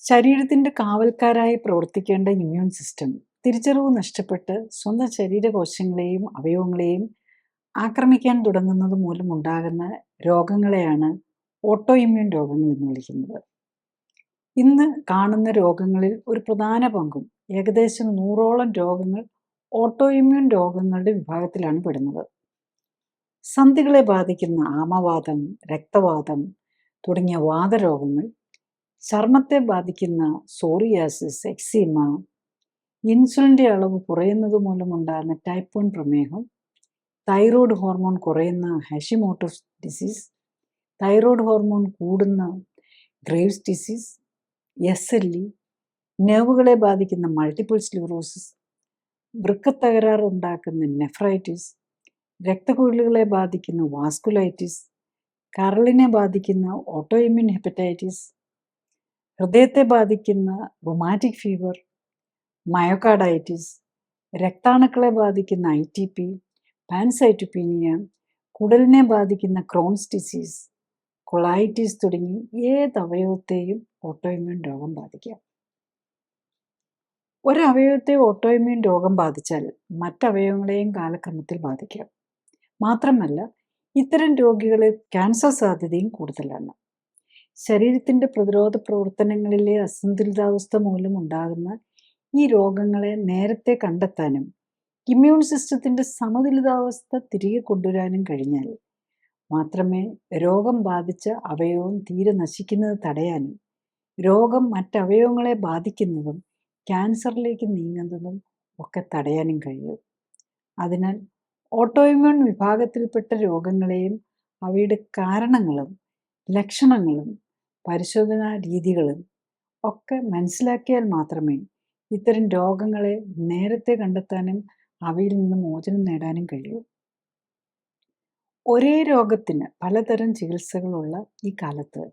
ശരീരത്തിന്റെ കാവൽക്കാരായി പ്രവർത്തിക്കേണ്ട immune system തിരിച്ചറിവ് നഷ്ടപ്പെട്ട് സ്വന്തം ശരീരകോശങ്ങളെയും അവയവങ്ങളെയും ആക്രമിക്കാൻ തുടങ്ങുന്നത് മൂലമുണ്ടാകുന്ന രോഗങ്ങളെയാണ് ഓട്ടോ ഇമ്മ്യൂൺ രോഗങ്ങൾ എന്ന് വിളിക്കുന്നത്. ഇന്ന് കാണുന്ന രോഗങ്ങളിൽ ഒരു പ്രധാന പങ്കും ഏകദേശം 100ഓളം രോഗങ്ങൾ ഓട്ടോ ഇമ്മ്യൂൺ രോഗങ്ങളുടെ വിഭാഗത്തിലാണ് പെടുന്നത്. സന്ധികളെ ബാധിക്കുന്ന ആമവാതം, രക്തവാതം തുടങ്ങിയ വാതരോഗങ്ങൾ, ചർമ്മത്തെ ബാധിക്കുന്ന സോറിയാസിസ്, എക്സീമ, ഇൻസുലിൻ്റെ അളവ് കുറയുന്നത് മൂലമുണ്ടാകുന്ന ടൈപ്പ് 1 പ്രമേഹം, തൈറോയ്ഡ് ഹോർമോൺ കുറയുന്ന ഹാഷിമോട്ടോസ് ഡിസീസ്, തൈറോയ്ഡ് ഹോർമോൺ കൂടുന്ന ഗ്രേവ്സ് ഡിസീസ്, SLE, നെർവുകളെ ബാധിക്കുന്ന മൾട്ടിപ്പിൾ സ്ക്ലിറോസിസ്, വൃക്കത്തകരാർ ഉണ്ടാക്കുന്ന നെഫ്രൈറ്റിസ്, രക്തക്കുഴലുകളെ ബാധിക്കുന്ന വാസ്കുലൈറ്റിസ്, കരളിനെ ബാധിക്കുന്ന ഓട്ടോ ഇമ്മ്യൂൺ ഹെപ്പറ്റൈറ്റിസ്, ഹൃദയത്തെ ബാധിക്കുന്ന റുമാറ്റിക് ഫീവർ, മയോകാർഡൈറ്റിസ്, രക്താണുക്കളെ ബാധിക്കുന്ന ITP, പാൻസൈറ്റോപീനിയ, കുടലിനെ ബാധിക്കുന്ന ക്രോൺസ് ഡിസീസ്, കൊളൈറ്റിസ് തുടങ്ങി ഏത് അവയവത്തെയും ഓട്ടോ ഇമ്മ്യൂൺ രോഗം ബാധിക്കാം. ഒരവയവത്തെ ഓട്ടോ ഇമ്മ്യൂൺ രോഗം ബാധിച്ചാൽ മറ്റവയവങ്ങളെയും കാലക്രമത്തിൽ ബാധിക്കാം. മാത്രമല്ല, ഇത്തരം രോഗികളിൽ ക്യാൻസർ സാധ്യതയും കൂടുതലാണ്. ശരീരത്തിൻ്റെ പ്രതിരോധ പ്രവർത്തനങ്ങളിലെ അസന്തുലിതാവസ്ഥ മൂലം ഉണ്ടാകുന്ന ഈ രോഗങ്ങളെ നേരത്തെ കണ്ടെത്താനും ഇമ്മ്യൂൺ സിസ്റ്റത്തിൻ്റെ സമതുലിതാവസ്ഥ തിരികെ കൊണ്ടുവരാനും കഴിഞ്ഞാൽ മാത്രമേ രോഗം ബാധിച്ച അവയവം തീരെ നശിക്കുന്നത് തടയാനും രോഗം മറ്റവയവങ്ങളെ ബാധിക്കുന്നതും ക്യാൻസറിലേക്ക് നീങ്ങുന്നതും ഒക്കെ തടയാനും കഴിയൂ. അതിനാൽ ഓട്ടോ ഇമ്മ്യൂൺ വിഭാഗത്തിൽപ്പെട്ട രോഗങ്ങളെയും അവയുടെ കാരണങ്ങളും ലക്ഷണങ്ങളും പരിശോധനാ രീതികളും ഒക്കെ മനസ്സിലാക്കിയാൽ മാത്രമേ ഇത്തരം രോഗങ്ങളെ നേരത്തെ കണ്ടെത്താനും അവയിൽ നിന്ന് മോചനം നേടാനും കഴിയൂ. ഒരേ രോഗത്തിന് പലതരം ചികിത്സകളുള്ള ഈ കാലത്ത്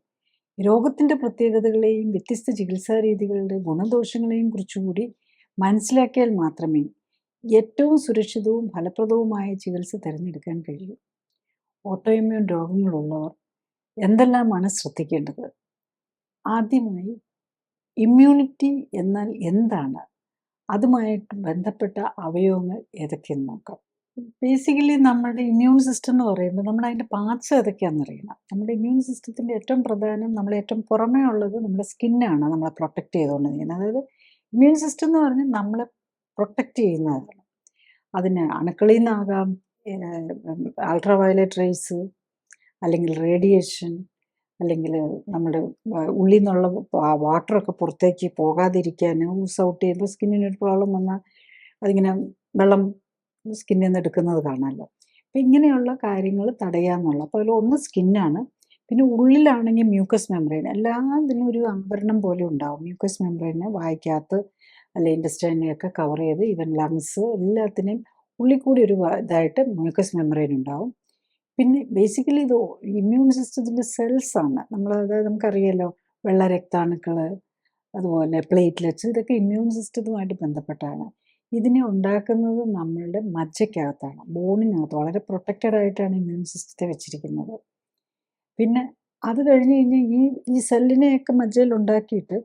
രോഗത്തിൻ്റെ പ്രത്യേകതകളെയും വ്യത്യസ്ത ചികിത്സാ രീതികളുടെ ഗുണദോഷങ്ങളെയും കുറിച്ചുകൂടി മനസ്സിലാക്കിയാൽ മാത്രമേ ഏറ്റവും സുരക്ഷിതവും ഫലപ്രദവുമായ ചികിത്സ തിരഞ്ഞെടുക്കാൻ കഴിയൂ. ഓട്ടോ ഇമ്മ്യൂൺ രോഗങ്ങളുള്ളവർ എന്തെല്ലാമാണ് ശ്രദ്ധിക്കേണ്ടത്? ആദ്യമായി, ഇമ്മ്യൂണിറ്റി എന്നാൽ എന്താണ്, അതുമായിട്ട് ബന്ധപ്പെട്ട അവയവങ്ങൾ ഏതൊക്കെയെന്ന് നോക്കാം. ബേസിക്കലി നമ്മുടെ ഇമ്മ്യൂൺ സിസ്റ്റം എന്ന് പറയുമ്പോൾ നമ്മൾ അതിൻ്റെ പാർട്സ് ഏതൊക്കെയാണെന്ന് അറിയണം. നമ്മുടെ ഇമ്മ്യൂൺ സിസ്റ്റത്തിൻ്റെ ഏറ്റവും പ്രധാനം, നമ്മളെ ഏറ്റവും പുറമേ ഉള്ളത് നമ്മുടെ സ്കിന്നാണ് നമ്മളെ പ്രൊട്ടക്റ്റ് ചെയ്തുകൊണ്ടിരിക്കുന്നത്. അതായത് ഇമ്മ്യൂൺ സിസ്റ്റം എന്ന് പറഞ്ഞാൽ നമ്മളെ പ്രൊട്ടക്റ്റ് ചെയ്യുന്നതാണ്. അതിന് അണുക്കളിൽ നിന്നാകാം, അൾട്രാ വയലറ്റ് റേസ്, അല്ലെങ്കിൽ റേഡിയേഷൻ, അല്ലെങ്കിൽ നമ്മുടെ ഉള്ളിൽ നിന്നുള്ള വാട്ടറൊക്കെ പുറത്തേക്ക് പോകാതിരിക്കാൻ ഊസ് ഔട്ട് ചെയ്യുമ്പോൾ സ്കിന്നിനൊരു പ്രോബ്ലം വന്നാൽ അതിങ്ങനെ വെള്ളം സ്കിന്നിൽ നിന്ന് എടുക്കുന്നത് കാണാമല്ലോ. അപ്പം ഇങ്ങനെയുള്ള കാര്യങ്ങൾ തടയാമെന്നുള്ള. അപ്പോൾ അതിൽ ഒന്ന് സ്കിന്നാണ്. പിന്നെ ഉള്ളിലാണെങ്കിൽ മ്യൂക്കസ് മെംബ്രെയിൻ, എല്ലാത്തിനും ഒരു ആവരണം പോലെ ഉണ്ടാവും. മ്യൂക്കസ് മെംബ്രെയിനെ വായിക്കകത്ത് അല്ലെ ഇൻറ്റസ്റ്റൈനെയൊക്കെ കവർ ചെയ്ത് ഈവൻ ലങ്സ് എല്ലാത്തിനെയും ഉള്ളിൽ കൂടി ഒരു ഇതായിട്ട് മ്യൂക്കസ് മെംബ്രെയിൻ ഉണ്ടാവും. പിന്നെ ബേസിക്കലി ഇത് ഇമ്മ്യൂൺ സിസ്റ്റത്തിൻ്റെ സെൽസാണ്. അതായത് നമുക്കറിയാമല്ലോ, വെള്ള രക്താണുക്കൾ, അതുപോലെ പ്ലേറ്റ്ലെറ്റ്സ്, ഇതൊക്കെ ഇമ്മ്യൂൺ സിസ്റ്റത്തുമായിട്ട് ബന്ധപ്പെട്ടാണ്. ഇതിനെ ഉണ്ടാക്കുന്നത് നമ്മളുടെ മജ്ജയ്ക്കകത്താണ്, ബോണിനകത്ത്. വളരെ പ്രൊട്ടക്റ്റഡ് ആയിട്ടാണ് ഇമ്മ്യൂൺ സിസ്റ്റത്തെ വെച്ചിരിക്കുന്നത്. പിന്നെ അത് കഴിഞ്ഞ് കഴിഞ്ഞാൽ ഈ സെല്ലിനെയൊക്കെ മജ്ജയിൽ ഉണ്ടാക്കിയിട്ട്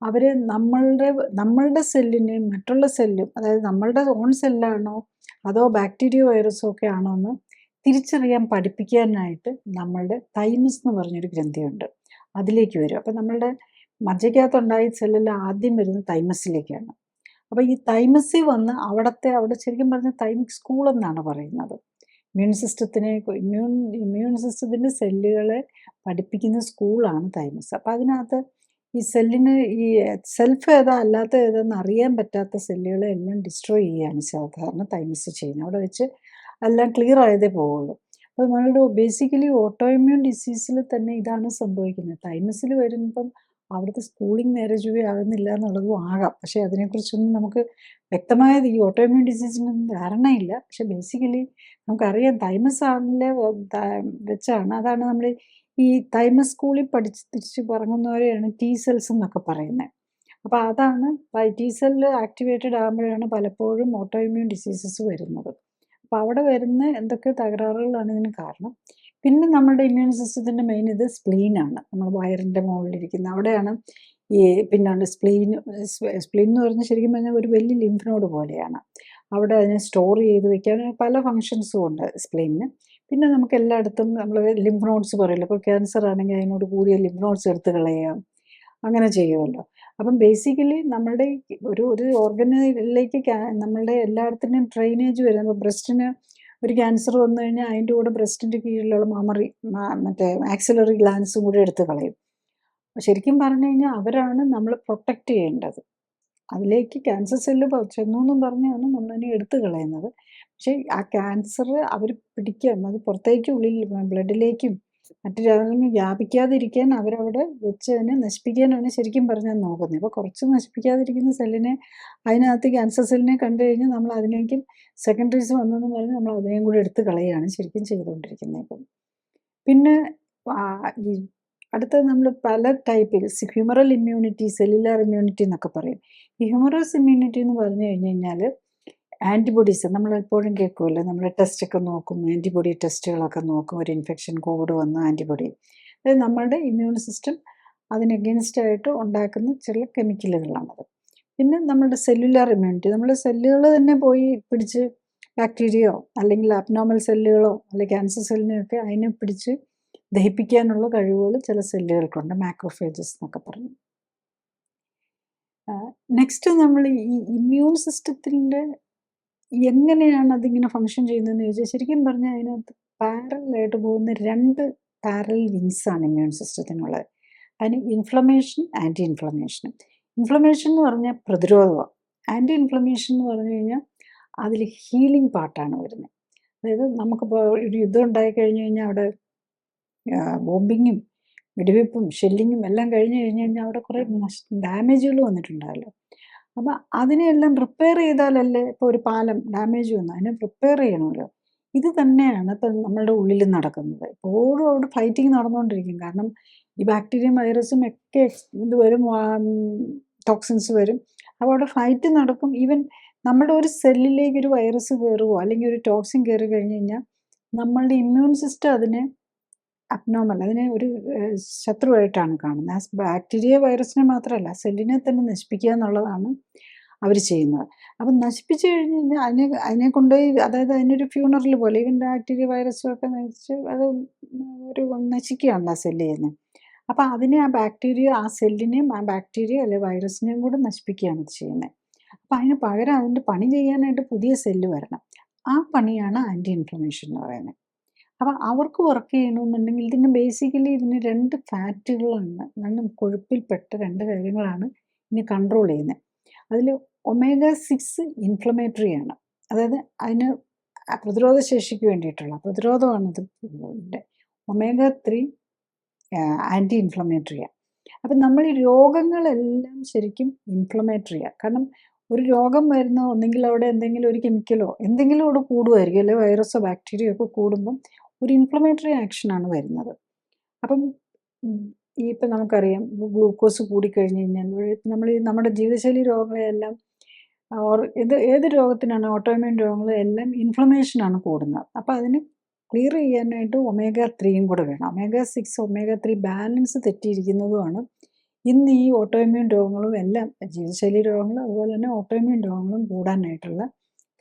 അവർ നമ്മളുടെ സെല്ലിനെയും മറ്റുള്ള സെല്ലും, അതായത് നമ്മളുടെ ഓൺ സെല്ലാണോ അതോ ബാക്ടീരിയ വൈറസോ ഒക്കെ ആണോ എന്ന് തിരിച്ചറിയാൻ പഠിപ്പിക്കാനായിട്ട് നമ്മളുടെ തൈമസ് എന്ന് പറഞ്ഞൊരു ഗ്രന്ഥിയുണ്ട്, അതിലേക്ക് വരും. അപ്പം നമ്മളുടെ മജ്ജയ്ക്കകത്തുണ്ടായ സെല്ലെല്ലാം ആദ്യം വരുന്നത് തൈമസിലേക്കാണ്. അപ്പോൾ ഈ തൈമസിൽ വന്ന് അവിടെ ശരിക്കും പറഞ്ഞാൽ തൈമിക് സ്കൂൾ എന്നാണ് പറയുന്നത്. ഇമ്മ്യൂൺ സിസ്റ്റത്തിൻ്റെ സെല്ലുകളെ പഠിപ്പിക്കുന്ന സ്കൂളാണ് തൈമസ്. അപ്പോൾ അതിനകത്ത് ഈ സെല്ലിന് ഈ സെൽഫ് ഏതാ അല്ലാത്ത ഏതാന്ന് അറിയാൻ പറ്റാത്ത സെല്ലുകളെ എല്ലാം ഡിസ്ട്രോയ് ചെയ്യുകയാണ് സാധാരണ തൈമസ് ചെയ്യുന്നത്. അവിടെ വെച്ച് എല്ലാം ക്ലിയർ ആയതേ പോവുള്ളൂ. അപ്പോൾ നമ്മളുടെ ബേസിക്കലി ഓട്ടോ ഇമ്മ്യൂൺ ഡിസീസിൽ തന്നെ ഇതാണ് സംഭവിക്കുന്നത്. തൈമസിൽ വരുമ്പം അവിടുത്തെ സ്കൂളിംഗ് നേരെ ചൊവ്വേ ആകുന്നില്ല എന്നുള്ളതും ആകാം. പക്ഷേ അതിനെക്കുറിച്ചൊന്നും നമുക്ക് വ്യക്തമായത് ഈ ഓട്ടോ ഇമ്മ്യൂൺ ഡിസീസിനൊന്നും ധാരണയില്ല. പക്ഷെ ബേസിക്കലി നമുക്കറിയാം തൈമസ് ആണിലെ വെച്ചാണ്. അതാണ് നമ്മൾ ഈ തൈമസ് സ്കൂളിൽ പഠിച്ച് തിരിച്ച് പറഞ്ഞവരെയാണ് T സെൽസ് എന്നൊക്കെ പറയുന്നത്. അപ്പോൾ അതാണ് T സെല്ല് ആക്ടിവേറ്റഡ് ആകുമ്പോഴാണ് പലപ്പോഴും ഓട്ടോ ഇമ്മ്യൂൺ ഡിസീസസ് വരുന്നത്. അപ്പോൾ അവിടെ വരുന്ന എന്തൊക്കെ തകരാറുകളാണ് ഇതിന് കാരണം. പിന്നെ നമ്മുടെ ഇമ്മ്യൂൺ സിസ്റ്റത്തിൻ്റെ മെയിൻ ഇത് സ്പ്ലീനാണ്. നമ്മൾ വയറിൻ്റെ മുകളിലിരിക്കുന്ന അവിടെയാണ് ഈ പിന്നുണ്ട് സ്പ്ലീൻ. സ്പ്ലീൻ എന്ന് പറഞ്ഞാൽ ശരിക്കും പറഞ്ഞാൽ ഒരു വലിയ ലിംഫ് നോഡ് പോലെയാണ്. അവിടെ അതിനെ സ്റ്റോർ ചെയ്ത് വെക്കാൻ പല ഫങ്ഷൻസും ഉണ്ട് സ്പ്ലീനിന്. പിന്നെ നമുക്ക് എല്ലായിടത്തും നമ്മൾ ലിംഫ് നോഡ്സ് പറയുമല്ലോ, ഇപ്പോൾ ക്യാൻസർ ആണെങ്കിൽ അതിനോട് കൂടിയ ലിംഫ് നോഡ്സ് എടുത്ത് കളയാം, അങ്ങനെ ചെയ്യുമല്ലോ. അപ്പം ബേസിക്കലി നമ്മളുടെ ഒരു ഓർഗനിലേക്ക് നമ്മളുടെ എല്ലായിടത്തിനും ഡ്രെയിനേജ് വരുന്നത്. ഇപ്പോൾ ബ്രസ്റ്റിന് ഒരു ക്യാൻസർ വന്നു കഴിഞ്ഞാൽ അതിൻ്റെ കൂടെ ബ്രസ്റ്റിൻ്റെ കീഴിലുള്ള മറ്റേ ആക്സിലറി ഗ്ലാൻസും കൂടി എടുത്ത് കളയും. ശരിക്കും പറഞ്ഞു കഴിഞ്ഞാൽ അവരാണ് നമ്മൾ പ്രൊട്ടക്റ്റ് ചെയ്യേണ്ടത്. അതിലേക്ക് ക്യാൻസർ സെല്ല് ചെന്നു എന്നും പറഞ്ഞാണ് നമ്മളതിനെ എടുത്ത് കളയുന്നത്. പക്ഷേ ആ ക്യാൻസർ അവർ പിടിക്കാൻ, അത് പുറത്തേക്ക് ഉള്ളിൽ ബ്ലഡിലേക്കും മറ്റു രാജ്യങ്ങളിൽ വ്യാപിക്കാതിരിക്കാൻ അവരവിടെ വെച്ച് അതിനെ നശിപ്പിക്കാനാണ് ശരിക്കും പറഞ്ഞാൽ നോക്കുന്നത്. ഇപ്പോൾ കുറച്ച് നശിപ്പിക്കാതിരിക്കുന്ന സെല്ലിനെ, അതിനകത്ത് ക്യാൻസർ സെല്ലിനെ കണ്ടു കഴിഞ്ഞാൽ നമ്മൾ അതിനേക്കും സെക്കൻഡറീസ് വന്നെന്ന് പറഞ്ഞ് നമ്മൾ അതിനെയും കൂടി എടുത്ത് കളയുകയാണ് ശരിക്കും ചെയ്തുകൊണ്ടിരിക്കുന്നത് ഇപ്പം. പിന്നെ ഈ അടുത്തത് നമ്മൾ പല ടൈപ്പിൽ ഹ്യൂമറൽ ഇമ്മ്യൂണിറ്റി, സെല്ലുലാർ ഇമ്മ്യൂണിറ്റി എന്നൊക്കെ പറയും. ഈ ഹ്യൂമറസ് ഇമ്മ്യൂണിറ്റി എന്ന് പറഞ്ഞു കഴിഞ്ഞ് കഴിഞ്ഞാൽ ആൻറ്റിബോഡീസ് നമ്മൾ എപ്പോഴും കേൾക്കുമല്ലോ, നമ്മൾ ടെസ്റ്റൊക്കെ നോക്കും, ആൻറ്റിബോഡി ടെസ്റ്റുകളൊക്കെ നോക്കും. ഒരു ഇൻഫെക്ഷൻ കോവിഡ് വന്ന ആൻറ്റിബോഡി, അതായത് നമ്മളുടെ ഇമ്മ്യൂൺ സിസ്റ്റം അതിന് അഗെയിൻസ്റ്റ് ആയിട്ട് ഉണ്ടാക്കുന്ന ചില കെമിക്കലുകളാണത്. പിന്നെ നമ്മളുടെ സെല്ലുലാർ ഇമ്മ്യൂണിറ്റി, നമ്മുടെ സെല്ലുകൾ തന്നെ പോയി പിടിച്ച് ബാക്ടീരിയയോ അല്ലെങ്കിൽ അബ്നോർമൽ സെല്ലുകളോ അല്ലെങ്കിൽ ക്യാൻസർ സെല്ലിനെയൊക്കെ അതിനെ പിടിച്ച് ദഹിപ്പിക്കാനുള്ള കഴിവുകൾ ചില സെല്ലുകൾക്കുണ്ട്, മാക്രോഫേജസ് എന്നൊക്കെ പറയും. നെക്സ്റ്റ് നമ്മൾ ഈ ഇമ്മ്യൂൺ സിസ്റ്റത്തിൻ്റെ എങ്ങനെയാണ് അതിങ്ങനെ ഫങ്ഷൻ ചെയ്യുന്നതെന്ന് ചോദിച്ചാൽ ശരിക്കും പറഞ്ഞാൽ അതിനകത്ത് പാരലായിട്ട് പോകുന്ന 2 പാരൽ വിങ്സാണ് ഇമ്മ്യൂൺ സിസ്റ്റത്തിനുള്ളത്. അതിന് ഇൻഫ്ലമേഷൻ, ആൻറ്റി ഇൻഫ്ലമേഷൻ. ഇൻഫ്ലമേഷൻ എന്ന് പറഞ്ഞാൽ പ്രതിരോധമാണ്. ആൻറ്റി ഇൻഫ്ലമേഷൻ എന്ന് പറഞ്ഞു കഴിഞ്ഞാൽ അതിൽ ഹീലിംഗ് പാർട്ടാണ് വരുന്നത്. അതായത് നമുക്കിപ്പോൾ ഒരു യുദ്ധം ഉണ്ടായിക്കഴിഞ്ഞ് കഴിഞ്ഞാൽ അവിടെ ബോംബിങ്ങും വെടിവെപ്പും ഷെല്ലിങ്ങും എല്ലാം കഴിഞ്ഞ് കഴിഞ്ഞാൽ അവിടെ കുറേ ഡാമേജുകൾ വന്നിട്ടുണ്ടായല്ലോ. അപ്പം അതിനെയെല്ലാം റിപ്പയർ ചെയ്താലല്ലേ, ഇപ്പോൾ ഒരു പാലം ഡാമേജ് വന്നു അതിനെ റിപ്പയർ ചെയ്യണമല്ലോ. ഇത് തന്നെയാണ് ഇപ്പം നമ്മളുടെ ഉള്ളിൽ നടക്കുന്നത്. എപ്പോഴും അവിടെ ഫൈറ്റിംഗ് നടന്നുകൊണ്ടിരിക്കും. കാരണം ഈ ബാക്ടീരിയയും വൈറസും ഒക്കെ ഇത് വരും, ടോക്സിൻസ് വരും. അപ്പോൾ അവിടെ ഫൈറ്റ് നടക്കും. ഈവൻ നമ്മുടെ ഒരു സെല്ലിലേക്ക് ഒരു വൈറസ് കയറുകയോ അല്ലെങ്കിൽ ഒരു ടോക്സിൻ കയറി കഴിഞ്ഞ് കഴിഞ്ഞാൽ നമ്മളുടെ ഇമ്മ്യൂൺ സിസ്റ്റം അതിനെ അബ്നോർമൽ, അതിനെ ഒരു ശത്രുവായിട്ടാണ് കാണുന്നത്. ആ ബാക്ടീരിയ വൈറസിനെ മാത്രമല്ല, സെല്ലിനെ തന്നെ നശിപ്പിക്കുക എന്നുള്ളതാണ് അവർ ചെയ്യുന്നത്. അപ്പം നശിപ്പിച്ചു കഴിഞ്ഞ് കഴിഞ്ഞാൽ അതിനെ കൊണ്ടുപോയി, അതായത് അതിനൊരു ഫ്യൂണറൽ പോലെ, ഈവൻ ബാക്ടീരിയ വൈറസും ഒക്കെ നശിച്ച് അത് ഒരു നശിക്കുകയാണല്ലോ ആ സെല്ല് ചെയ്യുന്നത്. അപ്പം അതിനെ, ആ ബാക്ടീരിയ, ആ സെല്ലിനെയും ആ ബാക്ടീരിയ അല്ലെ വൈറസിനെയും കൂടെ നശിപ്പിക്കുകയാണ് ഇത് ചെയ്യുന്നത്. അപ്പം അതിന് പകരം അതിൻ്റെ പണി ചെയ്യാനായിട്ട് പുതിയ സെല്ല് വരണം. ആ പണിയാണ് ആൻറ്റി ഇൻഫ്ലമേഷൻ എന്ന് പറയുന്നത്. അപ്പം അവർക്ക് വർക്ക് ചെയ്യണമെന്നുണ്ടെങ്കിൽ ഇതിന് ബേസിക്കലി ഇതിന് 2 ഫാറ്റുകളാണ്, 2 കൊഴുപ്പിൽപ്പെട്ട 2 കാര്യങ്ങളാണ് ഇതിനെ കൺട്രോൾ ചെയ്യുന്നത്. അതിൽ omega-6 ഇൻഫ്ലമേറ്ററി ആണ്, അതായത് അതിന് പ്രതിരോധ ശേഷിക്ക് വേണ്ടിയിട്ടുള്ള പ്രതിരോധമാണ് ഇത്. omega-3 anti ഇൻഫ്ലമേറ്ററിയാണ്. അപ്പം നമ്മൾ ഈ രോഗങ്ങളെല്ലാം ശരിക്കും ഇൻഫ്ലമേറ്ററിയാണ്. കാരണം ഒരു രോഗം വരുന്ന ഒന്നെങ്കിൽ അവിടെ എന്തെങ്കിലും ഒരു കെമിക്കലോ എന്തെങ്കിലും അവിടെ കൂടുമായിരിക്കും, അല്ലെങ്കിൽ വൈറസോ ബാക്ടീരിയയോ ഒക്കെ കൂടുമ്പം ഒരു ഇൻഫ്ലമേറ്ററി ആക്ഷനാണ് വരുന്നത്. അപ്പം ഈ ഇപ്പം നമുക്കറിയാം, ഗ്ലൂക്കോസ് കൂടിക്കഴിഞ്ഞ് കഴിഞ്ഞാൽ നമ്മൾ നമ്മുടെ ജീവിതശൈലി രോഗങ്ങളെല്ലാം ഏത് രോഗത്തിനാണ്, ഓട്ടോഇമ്യൂൺ രോഗങ്ങളെല്ലാം ഇൻഫ്ലമേഷനാണ് കൂടുന്നത്. അപ്പം അതിന് ക്ലിയർ ചെയ്യാനായിട്ട് omega-3 കൂടെ വേണം. omega-6, omega-3 ബാലൻസ് തെറ്റിയിരിക്കുന്നതുമാണ് ഇന്ന് ഈ ഓട്ടോഇമ്യൂൺ രോഗങ്ങളും എല്ലാം, ജീവിതശൈലി രോഗങ്ങളും അതുപോലെ തന്നെ ഓട്ടോഇമ്യൂൺ രോഗങ്ങളും കൂടാനായിട്ടുള്ള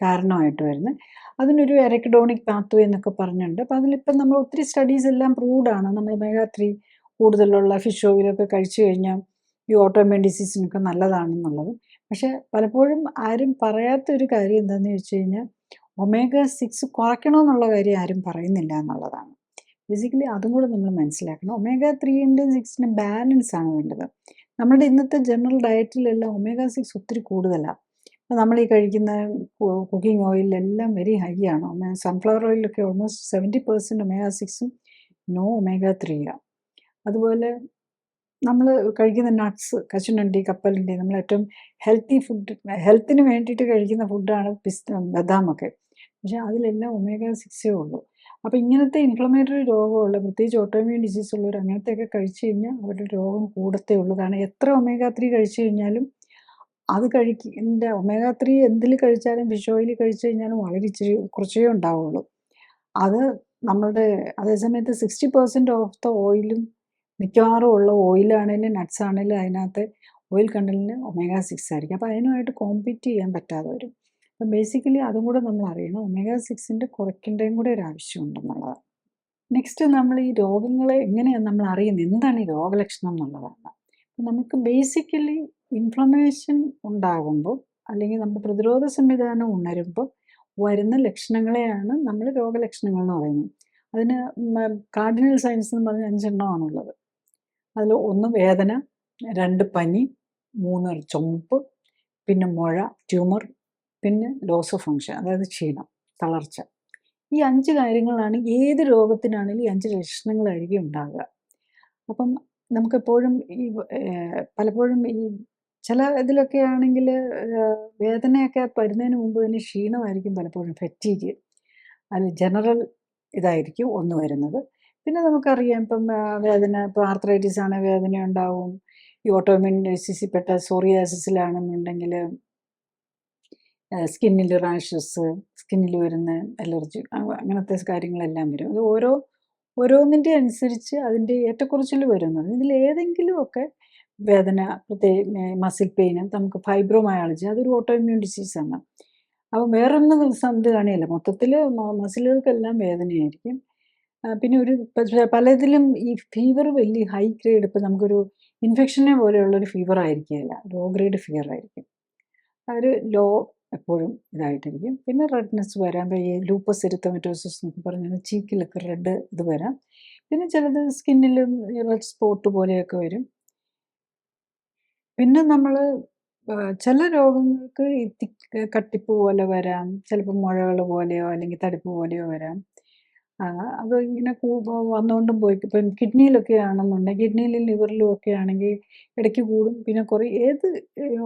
കാരണമായിട്ട് വരുന്നത്. അതിനൊരു എറക്കിഡോണിക് പാത്വേ എന്നൊക്കെ പറഞ്ഞിട്ടുണ്ട്. അപ്പോൾ അതിലിപ്പം നമ്മൾ ഒത്തിരി സ്റ്റഡീസ് എല്ലാം പ്രൂവ്ഡാണ്. നമ്മൾ omega-3 കൂടുതലുള്ള ഫിഷ് ഓയിലൊക്കെ കഴിച്ചു കഴിഞ്ഞാൽ ഈ ഓട്ടോഇമ്യൂൺ ഡിസീസിനൊക്കെ നല്ലതാണെന്നുള്ളത്. പക്ഷേ പലപ്പോഴും ആരും പറയാത്തൊരു കാര്യം എന്താണെന്ന് ചോദിച്ചു കഴിഞ്ഞാൽ omega-6 കുറയ്ക്കണമെന്നുള്ള കാര്യം ആരും പറയുന്നില്ല എന്നുള്ളതാണ്. ബേസിക്കലി അതും കൂടെ നമ്മൾ മനസ്സിലാക്കണം. omega-3ൻ്റെയും 6ൻ്റെയും ബാലൻസ് ആണ് വേണ്ടത്. നമ്മുടെ ഇന്നത്തെ ജനറൽ ഡയറ്റിലെല്ലാം omega-6 ഒത്തിരി കൂടുതലാണ്. നമ്മൾ ഈ കഴിക്കുന്ന കുക്കിംഗ് ഓയിലെല്ലാം വെരി ഹൈ ആണ്. സൺഫ്ലവർ ഓയിലൊക്കെ ഓൾമോസ്റ്റ് 70% omega-6ഉം നോ omega-3 ആണ്. അതുപോലെ നമ്മൾ കഴിക്കുന്ന നട്ട്സ്, കശുവണ്ടി, കപ്പലണ്ടി, നമ്മൾ ഏറ്റവും ഹെൽത്തി ഫുഡ്, ഹെൽത്തിന് വേണ്ടിയിട്ട് കഴിക്കുന്ന ഫുഡാണ് ബദാമൊക്കെ. പക്ഷേ അതിലെല്ലാം omega-6 ഉള്ളൂ. അപ്പോൾ ഇങ്ങനത്തെ ഇൻഫ്ലമേറ്ററി രോഗമുള്ള, പ്രത്യേകിച്ച് ഓട്ടോഇമ്യൂൺ ഡിസീസ് ഉള്ളവർ അങ്ങനത്തെയൊക്കെ കഴിച്ചു കഴിഞ്ഞാൽ അവരുടെ രോഗം കൂടത്തേ ഉള്ളൂ. കാരണം എത്ര omega-3 കഴിച്ചു കഴിഞ്ഞാലും അത് omega-3 എന്തിൽ കഴിച്ചാലും, ഫിഷ് ഓയിൽ കഴിച്ചു കഴിഞ്ഞാലും വളരെ കുറച്ചേ ഉണ്ടാവുള്ളൂ. അത് നമ്മളുടെ അതേസമയത്ത് 60% ഓഫ് ദ ഓയിലും മിക്കവാറും ഉള്ള ഓയിലാണേലും നട്ട്സ് ആണേലും അതിനകത്ത് ഓയിൽ കണ്ടന്റിന് ഒമേഗ-6 ആയിരിക്കും. അപ്പോൾ അതിനുമായിട്ട് കോമ്പീറ്റ് ചെയ്യാൻ പറ്റാതെ വരും. അപ്പം ബേസിക്കലി അതും കൂടെ നമ്മൾ അറിയണം. ഒമേഗ-6 കുറയ്ക്കേണ്ടതും കൂടെ ഒരു ആവശ്യമുണ്ടെന്നുള്ളതാണ്. നെക്സ്റ്റ് നമ്മൾ ഈ രോഗങ്ങളെ എങ്ങനെയാണ് നമ്മൾ അറിയുന്നത്, എന്താണ് ഈ രോഗലക്ഷണം എന്നുള്ളതാണ്. നമുക്ക് ബേസിക്കലി ഇൻഫ്ലമേഷൻ ഉണ്ടാകുമ്പോൾ അല്ലെങ്കിൽ നമ്മുടെ പ്രതിരോധ സംവിധാനം ഉണരുമ്പോൾ വരുന്ന ലക്ഷണങ്ങളെയാണ് നമ്മൾ രോഗലക്ഷണങ്ങൾ എന്ന് പറയുന്നത്. അതിന് കാർഡിനൽ സയൻസ് എന്ന് പറഞ്ഞ 5 എണ്ണമാണുള്ളത്. അതിൽ 1 വേദന, 2 പനി, 3 ചുമപ്പ്, പിന്നെ മുഴ, ട്യൂമർ, പിന്നെ ലോസ് ഓഫ് ഫങ്ഷൻ, അതായത് ക്ഷീണം, തളർച്ച. ഈ 5 കാര്യങ്ങളാണ് ഏത് രോഗത്തിനാണെങ്കിലും ഈ 5 ലക്ഷണങ്ങളായിരിക്കും ഉണ്ടാകുക. അപ്പം നമുക്കെപ്പോഴും ഈ പലപ്പോഴും ഈ ചില ഇതിലൊക്കെ ആണെങ്കിൽ വേദനയൊക്കെ വരുന്നതിന് മുമ്പ് തന്നെ ക്ഷീണമായിരിക്കും പലപ്പോഴും, ഫെറ്റീഗ്. അത് ജനറൽ ഇതായിരിക്കും ഒന്ന് വരുന്നത്. പിന്നെ നമുക്കറിയാം ഇപ്പം വേദന, ഇപ്പോൾ ആർത്രൈറ്റിസ് ആണെങ്കിൽ വേദന ഉണ്ടാവും. ഈ ഓട്ടോഇമ്യൂൺ ഡിസീസിൽ പെട്ട സോറിയാസിസിലാണെന്നുണ്ടെങ്കിൽ സ്കിന്നിൽ റാഷസ്, സ്കിന്നിൽ വരുന്ന അലർജി, അങ്ങനത്തെ കാര്യങ്ങളെല്ലാം വരും. അത് ഓരോന്നിൻ്റെ അനുസരിച്ച് അതിൻ്റെ ഏറ്റക്കുറച്ചിൽ വരുന്നത്. ഇതിലേതെങ്കിലുമൊക്കെ വേദന, മസിൽ പെയിൻ, നമുക്ക് ഫൈബ്രോമയാളജി, അതൊരു ഓട്ടോഇമ്യൂൺ ഡിസീസാണ്. അപ്പോൾ വേറൊന്നും ഇത് കാണില്ല, മൊത്തത്തിൽ മസിലുകൾക്കെല്ലാം വേദനയായിരിക്കും. പിന്നെ പലതിലും ഈ ഫീവർ വലിയ ഹൈ ഗ്രേഡ്, ഇപ്പോൾ നമുക്കൊരു ഇൻഫെക്ഷനെ പോലെയുള്ളൊരു ഫീവർ ആയിരിക്കില്ല, ലോ ഗ്രേഡ് ഫീവർ ആയിരിക്കും. ഒരു ലോ എപ്പോഴും ഇതായിട്ടിരിക്കും. പിന്നെ റെഡ്നെസ് വരാം, ഈ ലൂപ്പസ് എരിത്തമറ്റോസിസ് എന്നൊക്കെ പറഞ്ഞാൽ ചീക്കിലൊക്കെ റെഡ് ഇത് വരാം. പിന്നെ ചിലത് സ്കിന്നിലും റെഡ് സ്പോട്ട് പോലെയൊക്കെ വരും. പിന്നെ നമ്മൾ ചില രോഗങ്ങൾക്ക് ഈ കട്ടിപ്പ് പോലെ വരാം, ചിലപ്പോൾ മുഴകൾ പോലെയോ അല്ലെങ്കിൽ തടിപ്പ് പോലെയോ വരാം. അത് ഇങ്ങനെ വന്നുകൊണ്ടും പോയി. ഇപ്പം കിഡ്നിയിലൊക്കെ ആണെന്നുണ്ടെങ്കിൽ, കിഡ്നിയിലും ലിവറിലും ഒക്കെ ആണെങ്കിൽ ഇടയ്ക്ക് കൂടും, പിന്നെ കുറേ. ഏത്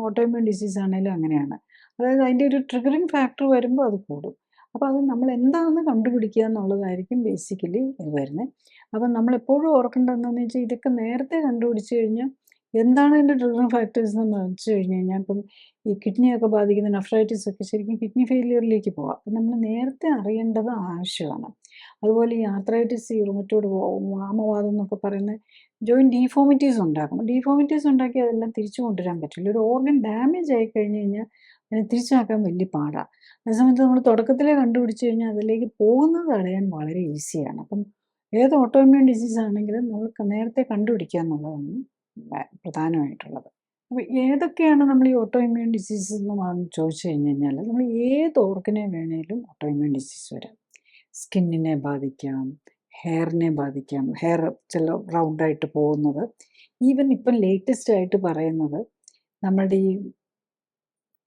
ഓട്ടോഇമ്യൂൺ ഡിസീസ് ആണെങ്കിലും അങ്ങനെയാണ്. അതായത് അതിൻ്റെ ഒരു ട്രിഗറിങ് ഫാക്ടർ വരുമ്പോൾ അത് കൂടും. അപ്പോൾ അത് നമ്മൾ എന്താണെന്ന് കണ്ടുപിടിക്കുക എന്നുള്ളതായിരിക്കും ബേസിക്കലി ഇത് വരുന്നത്. അപ്പം നമ്മളെപ്പോഴും ഓർക്കേണ്ടത് എന്താണെന്ന് വെച്ചാൽ, ഇതൊക്കെ നേരത്തെ കണ്ടുപിടിച്ച് കഴിഞ്ഞാൽ എന്താണ് ഇതിൻ്റെ ട്രിഗറിങ് ഫാക്ടേഴ്സ് എന്ന് വെച്ച് കഴിഞ്ഞ് കഴിഞ്ഞാൽ, ഇപ്പം ഈ കിഡ്നിയൊക്കെ ബാധിക്കുന്ന നെഫ്രൈറ്റിസ് ഒക്കെ ശരിക്കും കിഡ്നി ഫെയിലിയറിലേക്ക് പോകാം. അപ്പം നമ്മൾ നേരത്തെ അറിയേണ്ടത് ആവശ്യമാണ്. അതുപോലെ ഈ ആർത്രൈറ്റിസ്, ഈ റുമറ്റോയ്ഡ് വാമവാദം എന്നൊക്കെ പറയുന്ന ജോയിൻറ്റ് ഡീഫോമിറ്റീസ് ഉണ്ടാക്കും. ഡീഫോമിറ്റീസ് ഉണ്ടാക്കി അതെല്ലാം തിരിച്ചു കൊണ്ടുവരാൻ പറ്റില്ല. ഒരു ഓർഗൻ ഡാമേജ് ആയി കഴിഞ്ഞ് കഴിഞ്ഞാൽ അതിനെ തിരിച്ചാക്കാൻ വലിയ പാടാണ്. അതേസമയത്ത് നമ്മൾ തുടക്കത്തിലേ കണ്ടുപിടിച്ച് കഴിഞ്ഞാൽ അതിലേക്ക് പോകുന്നത് തടയാൻ വളരെ ഈസിയാണ്. അപ്പം ഏത് ഓട്ടോഇമ്യൂൺ ഡിസീസ് ആണെങ്കിലും നമ്മൾ നേരത്തെ കണ്ടുപിടിക്കുക എന്നുള്ളതാണ് പ്രധാനമായിട്ടുള്ളത്. അപ്പോൾ ഏതൊക്കെയാണ് നമ്മൾ ഈ ഓട്ടോഇമ്യൂൺ ഡിസീസ് എന്ന് ചോദിച്ചു കഴിഞ്ഞ് കഴിഞ്ഞാൽ, നമ്മൾ ഏത് ഓർഗനെ വേണേലും ഓട്ടോഇമ്യൂൺ ഡിസീസ് വരാം. സ്കിന്നിനെ ബാധിക്കാം, ഹെയറിനെ ബാധിക്കാം, ഹെയർ ചില റൗണ്ടായിട്ട് പോകുന്നത്. ഈവൻ ഇപ്പം ലേറ്റസ്റ്റ് ആയിട്ട് പറയുന്നത് നമ്മളുടെ ഈ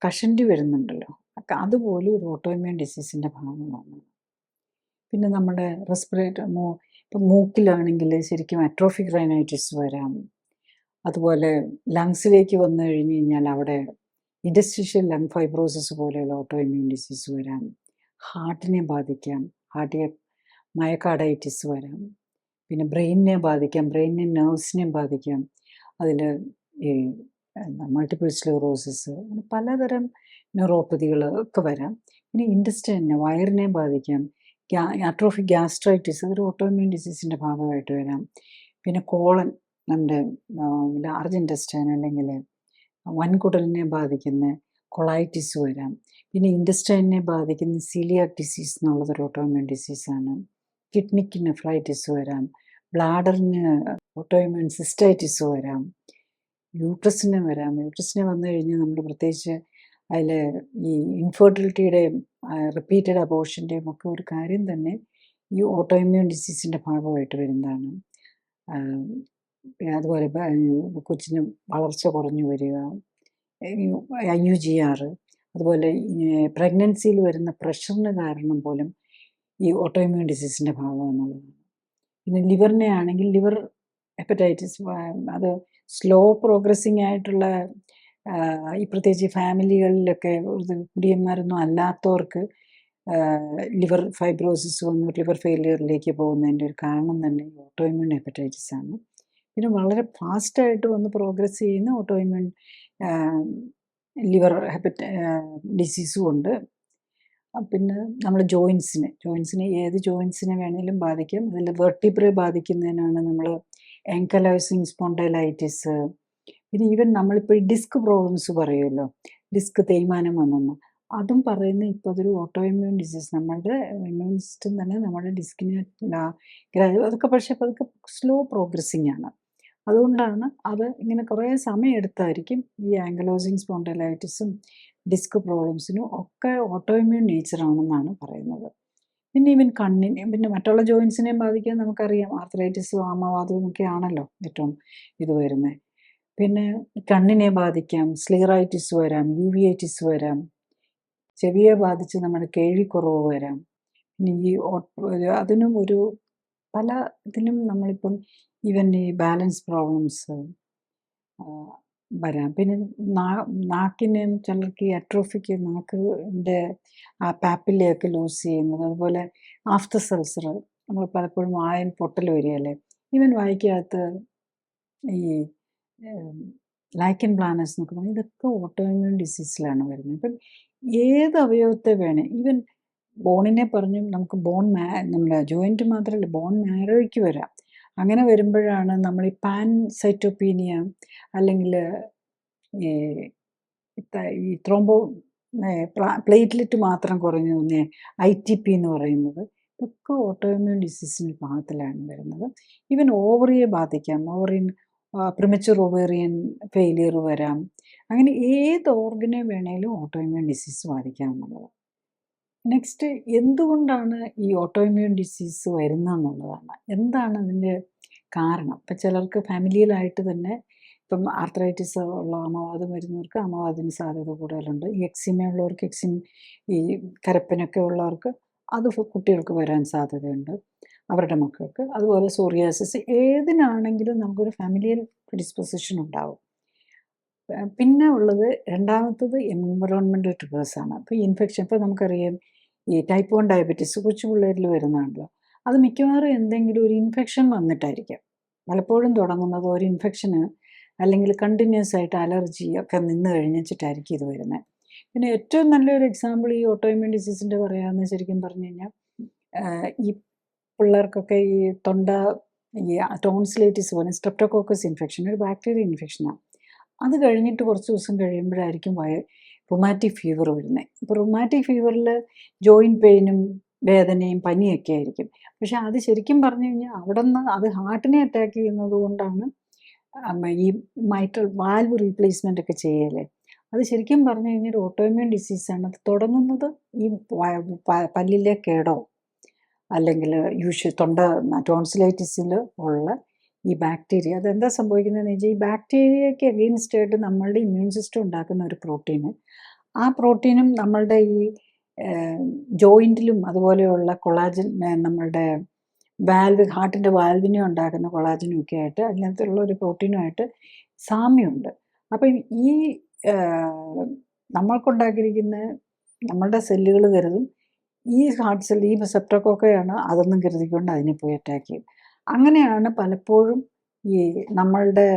കഷണ്ടി വരുന്നുണ്ടല്ലോ, അതുപോലും ഒരു ഓട്ടോഇമ്യൂൺ ഡിസീസിൻ്റെ ഭാഗമാണ്. പിന്നെ നമ്മുടെ റെസ്പിറേറ്റർ, ഇപ്പം മൂക്കിലാണെങ്കിൽ ശരിക്കും അട്രോഫിക് റൈനൈറ്റിസ് വരാം. അതുപോലെ ലങ്സിലേക്ക് വന്നു കഴിഞ്ഞ് കഴിഞ്ഞാൽ അവിടെ ഇൻഡസ്ട്രീഷ്യൽ ലങ് ഫൈബ്രോസിസ് പോലെയുള്ള ഓട്ടോഇമ്യൂൺ ഡിസീസ് വരാം. ഹാർട്ടിനെ ബാധിക്കാം, കാർഡിയാക് മയോകാർഡൈറ്റിസ് വരാം. പിന്നെ ബ്രെയിനിനെ ബാധിക്കാം, ബ്രെയിനിനെ നെർവ്സിനെ ബാധിക്കാം. അതിൽ ഈ മൾട്ടിപ്പിൾ സ്ക്ലെറോസിസ്, പലതരം ന്യൂറോപ്പതികൾ ഒക്കെ വരാം. പിന്നെ ഇൻറ്റസ്റ്റൈനിനെ, വയറിനെ ബാധിക്കാം. അട്രോഫിക് ഗ്യാസ്ട്രൈറ്റിസ്, അതൊരു ഓട്ടോഇമ്യൂൺ ഡിസീസിൻ്റെ ഭാഗമായിട്ട് വരാം. പിന്നെ കോളൻ, നമ്മുടെ ലാർജ് ഇൻറ്റസ്റ്റൈൻ അല്ലെങ്കിൽ വൻകുടലിനെ ബാധിക്കുന്ന കൊളൈറ്റിസ് വരാം. പിന്നെ ഇൻറ്റസ്റ്റൈനിനെ ബാധിക്കുന്ന സീലിയാക് ഡിസീസ് എന്നുള്ളതൊരു ഓട്ടോഇമ്യൂൺ ഡിസീസാണ്. കിഡ്നിക്ക് നെഫ്രൈറ്റിസ് വരാം. ബ്ലാഡറിന് ഓട്ടോഇമ്യൂൺ സിസ്റ്റൈറ്റിസ് വരാം. യൂട്രസിന് വരാം. യൂട്രസിന് വന്നു കഴിഞ്ഞാൽ നമ്മൾ പ്രത്യേകിച്ച് അതിൽ ഈ ഇൻഫെർട്ടിലിറ്റിയുടെയും റിപ്പീറ്റഡ് അബോർഷൻ്റെയും ഒക്കെ ഒരു കാര്യം തന്നെ ഈ ഓട്ടോഇമ്യൂൺ ഡിസീസിൻ്റെ ഭാഗമായിട്ട് വരുന്നതാണ്. അതുപോലെ കൊച്ചിന് വളർച്ച കുറഞ്ഞു വരിക, IUGR, അതുപോലെ പ്രഗ്നൻസിയിൽ വരുന്ന പ്രഷറിന് കാരണം പോലും ഈ ഓട്ടോഇമ്യൂൺ ഡിസീസിൻ്റെ ഭാഗമെന്നുള്ളതാണ്. പിന്നെ ലിവറിനെ ആണെങ്കിൽ ലിവർ ഹെപ്പറ്റൈറ്റിസ്, അത് സ്ലോ പ്രോഗ്രസ്സിങ് ആയിട്ടുള്ള ഈ പ്രത്യേകിച്ച് ഫാമിലികളിലൊക്കെ കുടിയന്മാരൊന്നും അല്ലാത്തവർക്ക് ലിവർ ഫൈബ്രോസിസ് വന്നു ലിവർ ഫെയിലിയറിലേക്ക് പോകുന്നതിൻ്റെ ഒരു കാരണം തന്നെ ഓട്ടോഇമ്യൂൺ ഹെപ്പറ്റൈറ്റിസ് ആണ്. പിന്നെ വളരെ ഫാസ്റ്റായിട്ട് വന്ന് പ്രോഗ്രസ് ചെയ്യുന്ന ഓട്ടോഇമ്യൂൺ ലിവർ ഡിസീസും ഉണ്ട്. പിന്നെ നമ്മൾ ജോയിൻസിനെ ഏത് ജോയിൻസിനെ വേണേലും ബാധിക്കാം. അതിൽ വെർട്ടിബ്രെ ബാധിക്കുന്നതിനാണ് നമ്മൾ ആങ്കലൈസിങ് സ്പോണ്ടൈലൈറ്റിസ്, പിന്നെ ഈവൻ നമ്മളിപ്പോൾ ഈ ഡിസ്ക് പ്രോബ്ലംസ് പറയുമല്ലോ, ഡിസ്ക് തേയ്മാനം വന്നെന്ന്, അതും പറയുന്നത് ഇപ്പോൾ അതൊരു ഓട്ടോ ഇമ്മ്യൂൺ ഡിസീസ്. നമ്മളുടെ ഇമ്മ്യൂൺ സിസ്റ്റം തന്നെ നമ്മുടെ ഡിസ്കിനെ അതൊക്കെ പക്ഷേ പതുക്കെ സ്ലോ പ്രോഗ്രസ്സിങ് ആണ്. അതുകൊണ്ടാണ് അത് ഇങ്ങനെ കുറേ സമയം എടുത്തായിരിക്കും ഈ ആങ്കലോസിങ് സ്പോണ്ടൈലൈറ്റിസും ഡിസ്ക് പ്രോബ്ലംസിനും ഒക്കെ ഓട്ടോ ഇമ്മ്യൂൺ നേച്ചറാണെന്നാണ് പറയുന്നത്. പിന്നെ ഈവൻ കണ്ണിനെ, പിന്നെ മറ്റുള്ള ജോയിൻസിനെയും ബാധിക്കാൻ നമുക്കറിയാം. ആർത്രൈറ്റിസും ആമവാദവും ഒക്കെ ആണല്ലോ ഏറ്റവും ഇത് വരുന്നത്. പിന്നെ കണ്ണിനെ ബാധിക്കാം, സ്ലീറൈറ്റിസ് വരാം, യൂവിയൈറ്റിസ് വരാം, ചെവിയെ ബാധിച്ച് നമ്മുടെ കേൾവിക്കുറവ് വരാം. പിന്നെ ഈ അതിനും ഒരു പല ഇതിനും നമ്മളിപ്പം ഈവൻ ഈ ബാലൻസ് പ്രോബ്ലംസ് വരാം. പിന്നെ നാക്കിന് ചിലർക്ക് ഈ അട്രോഫിക്ക് നാക്കിൻ്റെ ആ പാപ്പിലയൊക്കെ ലൂസ് ചെയ്യുന്നത്, അതുപോലെ ആഫ്റ്റർ സൾസർ, നമ്മൾ പലപ്പോഴും വായൻ പൊട്ടൽ വരികയല്ലേ. ഈവൻ വായിക്കകത്ത് ഈ ലൈക്കൻ പ്ലാനസ് എന്നൊക്കെ പറഞ്ഞാൽ ഇതൊക്കെ ഓട്ടോ ഇമ്മ്യൂൺ ഡിസീസിലാണ് വരുന്നത്. ഇപ്പം ഏത് അവയവത്തെ വേണേ, ഈവൻ ബോണിനെ പറഞ്ഞു നമുക്ക് നമ്മുടെ ജോയിൻറ്റ് മാത്രമല്ല ബോൺ മാരോയ്ക്ക് വരാം. അങ്ങനെ വരുമ്പോഴാണ് നമ്മൾ ഈ പാൻസൈറ്റോപീനിയ അല്ലെങ്കിൽ ഈ ത്രോംബോ പ്ലേറ്റ്ലെറ്റ് മാത്രം കുറഞ്ഞു വന്നേ ITP എന്ന് പറയുന്നത്, ഇതൊക്കെ ഓട്ടോ ഇമ്മ്യൂൺ ഡിസീസിൻ്റെ ഭാഗത്തിലാണ് വരുന്നത്. ഈവൻ ഓവറിയെ ബാധിക്കാം, പ്രിമച്വർ ഓവേറിയൻ ഫെയിലിയർ വരാം. അങ്ങനെ ഏത് ഓർഗനെ വേണേലും ഓട്ടോ ഇമ്മ്യൂൺ ഡിസീസ് ബാധിക്കാമെന്നുള്ളത്. നെക്സ്റ്റ്, എന്തുകൊണ്ടാണ് ഈ ഓട്ടോ ഇമ്മ്യൂൺ ഡിസീസ് വരുന്നതെന്നുള്ളതാണ്. എന്താണ് അതിൻ്റെ കാരണം? ഇപ്പം ചിലർക്ക് ഫാമിലിയിലായിട്ട് തന്നെ ഇപ്പം ആർത്രൈറ്റിസ് ഉള്ള അമവാദം വരുന്നവർക്ക് അമവാദത്തിന് സാധ്യത കൂടുതലുണ്ട്. ഈ എക്സിമ ഉള്ളവർക്ക് ഈ കരപ്പനൊക്കെ ഉള്ളവർക്ക് അത് കുട്ടികൾക്ക് വരാൻ സാധ്യതയുണ്ട്, അവരുടെ മക്കൾക്ക്. അതുപോലെ സോറിയാസിസ്, ഏതിനാണെങ്കിലും നമുക്കൊരു ഫാമിലിയൽ പ്രിഡിസ്പൊസിഷൻ ഉണ്ടാവും. പിന്നെ ഉള്ളത് രണ്ടാമത്തത് എൻവറോൺമെൻറ്റൽ ട്രിഗേഴ്സാണ്. ഇപ്പോൾ ഇൻഫെക്ഷൻ, ഇപ്പോൾ നമുക്കറിയാം ഈ ടൈപ്പ് 1 ഡയബറ്റീസ് കൊച്ചു പിള്ളേരിൽ വരുന്നതാണല്ലോ. അത് മിക്കവാറും എന്തെങ്കിലും ഒരു ഇൻഫെക്ഷൻ വന്നിട്ടായിരിക്കാം പലപ്പോഴും തുടങ്ങുന്നത്. ഒരു ഇൻഫെക്ഷന് അല്ലെങ്കിൽ കണ്ടിന്യൂസ് ആയിട്ട് അലർജി ഒക്കെ നിന്ന് കഴിഞ്ഞിട്ടായിരിക്കും ഇത് വരുന്നത്. പിന്നെ ഏറ്റവും നല്ലൊരു എക്സാമ്പിൾ ഈ ഓട്ടോ ഇമ്മ്യൂൺ ഡിസീസിൻ്റെ പറയാമെന്ന് ശരിക്കും പറഞ്ഞു കഴിഞ്ഞാൽ, ഈ പിള്ളേർക്കൊക്കെ ഈ ഈ ടോൺസിലൈറ്റിസ് പോലെ സ്ട്രെപ്റ്റോകോക്കസ് ഇൻഫെക്ഷൻ ഒരു ബാക്ടീരിയ ഇൻഫെക്ഷനാണ്. അത് കഴിഞ്ഞിട്ട് കുറച്ച് ദിവസം കഴിയുമ്പോഴായിരിക്കും റുമാറ്റിക് ഫീവർ വരുന്നത്. ഇപ്പോൾ റുമാറ്റിക് ഫീവറിൽ ജോയിൻറ്റ് പെയിനും വേദനയും പനിയൊക്കെ ആയിരിക്കും. പക്ഷെ അത് ശരിക്കും പറഞ്ഞു കഴിഞ്ഞാൽ അവിടെ നിന്ന് അത് ഹാർട്ടിനെ അറ്റാക്ക് ചെയ്യുന്നത് കൊണ്ടാണ് ഈ മൈട്രൽ വാൽവ് റീപ്ലേസ്മെൻ്റ് ഒക്കെ ചെയ്യല്ലേ. അത് ശരിക്കും പറഞ്ഞു കഴിഞ്ഞാൽ ഓട്ടോ ഇമ്മ്യൂൺ ഡിസീസാണ്. അത് തുടങ്ങുന്നത് ഈ പല്ലിലെ കേടോ അല്ലെങ്കിൽ ടോൺസിലൈറ്റിസിൽ ഉള്ള ഈ ബാക്ടീരിയ. അതെന്താ സംഭവിക്കുന്നതെന്ന് വെച്ചാൽ, ഈ ബാക്ടീരിയയ്ക്ക് അഗെയിൻസ്റ്റ് ആയിട്ട് നമ്മളുടെ ഇമ്മ്യൂൺ സിസ്റ്റം ഉണ്ടാക്കുന്ന ഒരു പ്രോട്ടീന്, ആ പ്രോട്ടീനും നമ്മളുടെ ഈ ജോയിൻറ്റിലും അതുപോലെയുള്ള കൊളാജൻ, നമ്മളുടെ ഹാർട്ടിൻ്റെ വാൽവിനെ ഉണ്ടാക്കുന്ന കൊളാജനും ഒക്കെ ആയിട്ട് അതിനകത്തുള്ള ഒരു പ്രോട്ടീനുമായിട്ട് സാമ്യമുണ്ട്. അപ്പം ഈ നമ്മൾക്കുണ്ടാക്കിയിരിക്കുന്ന നമ്മളുടെ സെല്ലുകൾ കരുതും ഈ ഹാർട്ട് സെൽ, ഈ സെപ്റ്റോകോക്കയാണ് അതെന്നും കരുതിക്കൊണ്ട് അതിനെ പോയി അറ്റാക്ക് ചെയ്യും. അങ്ങനെയാണ് പലപ്പോഴും ഈ നമ്മളുടെ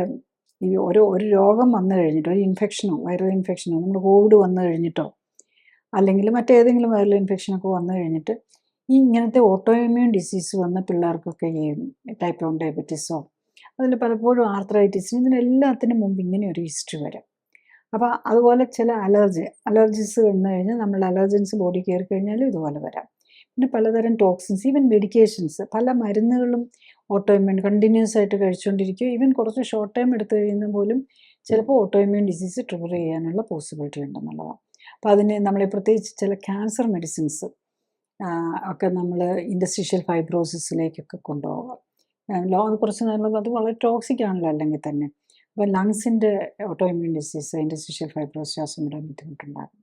ഈ ഒരു രോഗം വന്നു കഴിഞ്ഞിട്ടോ, ഒരു ഇൻഫെക്ഷനോ വൈറൽ ഇൻഫെക്ഷനോ, നമ്മൾ കോവിഡ് വന്നു കഴിഞ്ഞിട്ടോ അല്ലെങ്കിൽ മറ്റേതെങ്കിലും വൈറൽ ഇൻഫെക്ഷനൊക്കെ വന്നു കഴിഞ്ഞിട്ട് ഈ ഇങ്ങനത്തെ ഓട്ടോ ഇമ്മ്യൂൺ ഡിസീസ് വന്ന പിള്ളേർക്കൊക്കെ ഈ ടൈപ്പ് 1 ഡയബറ്റീസോ അതിൽ പലപ്പോഴും ആർത്രൈറ്റിസിന്, ഇതിനെല്ലാത്തിനും മുമ്പ് ഇങ്ങനെ ഒരു ഹിസ്റ്ററി വരാം. അപ്പോൾ അതുപോലെ ചില അലർജീസ് വന്നു കഴിഞ്ഞാൽ നമ്മളുടെ അലർജൻസ് ബോഡി കയറി കഴിഞ്ഞാലും ഇതുപോലെ വരാം. പിന്നെ പലതരം ടോക്സിൻസ്, ഈവൻ മെഡിക്കേഷൻസ്, പല മരുന്നുകളും ഓട്ടോ ഇമ്മ്യൂൺ കണ്ടിന്യൂസ് ആയിട്ട് കഴിച്ചുകൊണ്ടിരിക്കും. ഈവൻ കുറച്ച് ഷോർട്ട് ടൈം എടുത്തു കഴിയുന്ന പോലും ചിലപ്പോൾ ഓട്ടോ ഇമ്മ്യൂൺ ഡിസീസ് ട്രിഗർ ചെയ്യാനുള്ള പോസിബിലിറ്റി ഉണ്ടെന്നുള്ളതാണ്. അപ്പോൾ അതിന് നമ്മൾ പ്രത്യേകിച്ച് ചില ക്യാൻസർ മെഡിസിൻസ് ഒക്കെ നമ്മൾ ഇൻഡസ്ട്രീഷ്യൽ ഫൈബ്രോസിസിലേക്കൊക്കെ കൊണ്ടുപോകാം. കുറച്ച് നേരം അത് വളരെ ടോക്സിക് ആണല്ലോ അല്ലെങ്കിൽ തന്നെ. അപ്പോൾ ലങ്സിൻ്റെ auto immune disease, interstitial fibrosis, ശ്വാസം വിടാൻ ബുദ്ധിമുട്ടുണ്ടാകും.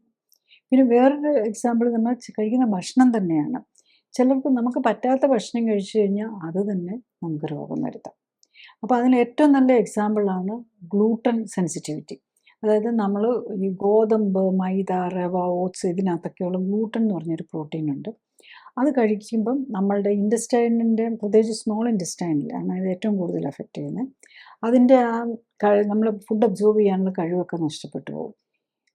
പിന്നെ വേറൊരു എക്സാമ്പിൾ നമ്മൾ കഴിക്കുന്ന ഭക്ഷണം തന്നെയാണ്. ചിലർക്ക് നമുക്ക് പറ്റാത്ത ഭക്ഷണം കഴിച്ചു കഴിഞ്ഞാൽ അത് തന്നെ നമുക്ക് രോഗം വരുത്താം. അപ്പോൾ അതിന് ഏറ്റവും നല്ല എക്സാമ്പിളാണ് ഗ്ലൂട്ടൻ സെൻസിറ്റിവിറ്റി. അതായത് നമ്മൾ ഈ ഗോതമ്പ്, മൈദ, റവ, ഓട്സ്, ഇതിനകത്തൊക്കെയുള്ള ഗ്ലൂട്ടൻ എന്ന് പറഞ്ഞൊരു പ്രോട്ടീൻ ഉണ്ട്. അത് കഴിക്കുമ്പം നമ്മളുടെ ഇൻറ്റസ്റ്റൈനിൻ്റെ, പ്രത്യേകിച്ച് സ്മോൾ ഇൻറ്റസ്റ്റൈനിലാണ് ഇത് ഏറ്റവും കൂടുതൽ എഫക്റ്റ് ചെയ്യുന്നത്. അതിൻ്റെ നമ്മൾ ഫുഡ് അബ്സോർബ് ചെയ്യാനുള്ള കഴിവൊക്കെ നഷ്ടപ്പെട്ടു പോകും.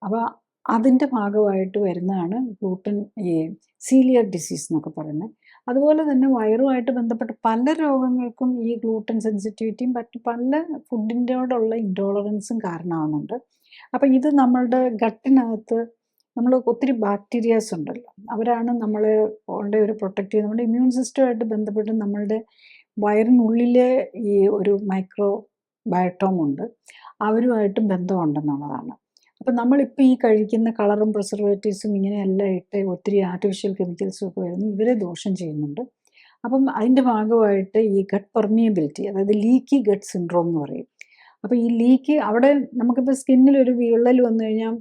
അപ്പോൾ അതിൻ്റെ ഭാഗമായിട്ട് വരുന്നതാണ് ഗ്ലൂട്ടൻ, ഈ സീലിയക് ഡിസീസ് എന്നൊക്കെ പറയുന്നത്. അതുപോലെ തന്നെ വയറുമായിട്ട് ബന്ധപ്പെട്ട പല രോഗങ്ങൾക്കും ഈ ഗ്ലൂട്ടൻ സെൻസിറ്റിവിറ്റിയും മറ്റ് പല ഫുഡിൻ്റോടുള്ള ഇൻടോളറൻസും കാരണമാകുന്നുണ്ട്. അപ്പോൾ ഇത് നമ്മളുടെ ഗട്ടിനകത്ത് നമ്മൾ ഒത്തിരി ബാക്ടീരിയാസ് ഉണ്ടല്ലോ, അവരാണ് നമ്മളെ ഒരു പ്രൊട്ടക്റ്റ് ചെയ്യുന്നത്. നമ്മുടെ ഇമ്മ്യൂൺ സിസ്റ്റമായിട്ട് ബന്ധപ്പെട്ട് നമ്മളുടെ വയറിനുള്ളിലെ ഈ ഒരു മൈക്രോ ബയോട്ടോം ഉണ്ട്, അവരുമായിട്ടും ബന്ധമുണ്ടെന്നുള്ളതാണ്. അപ്പം നമ്മളിപ്പോൾ ഈ കഴിക്കുന്ന കളറും പ്രിസർവേറ്റീവ്സും ഇങ്ങനെയെല്ലാം ഇട്ട് ഒത്തിരി ആർട്ടിഫിഷ്യൽ കെമിക്കൽസും ഒക്കെ വരുന്നു, ഇവരെ ദോഷം ചെയ്യുന്നുണ്ട്. അപ്പം അതിൻ്റെ ഭാഗമായിട്ട് ഈ ഗട്ട് പെർമിയബിലിറ്റി, അതായത് ലീക്കി ഗട്ട് സിൻഡ്രോം എന്ന് പറയും. അപ്പോൾ ഈ ലീക്ക് അവിടെ നമുക്കിപ്പോൾ സ്കിന്നിലൊരു വിള്ളൽ വന്നു കഴിഞ്ഞാൽ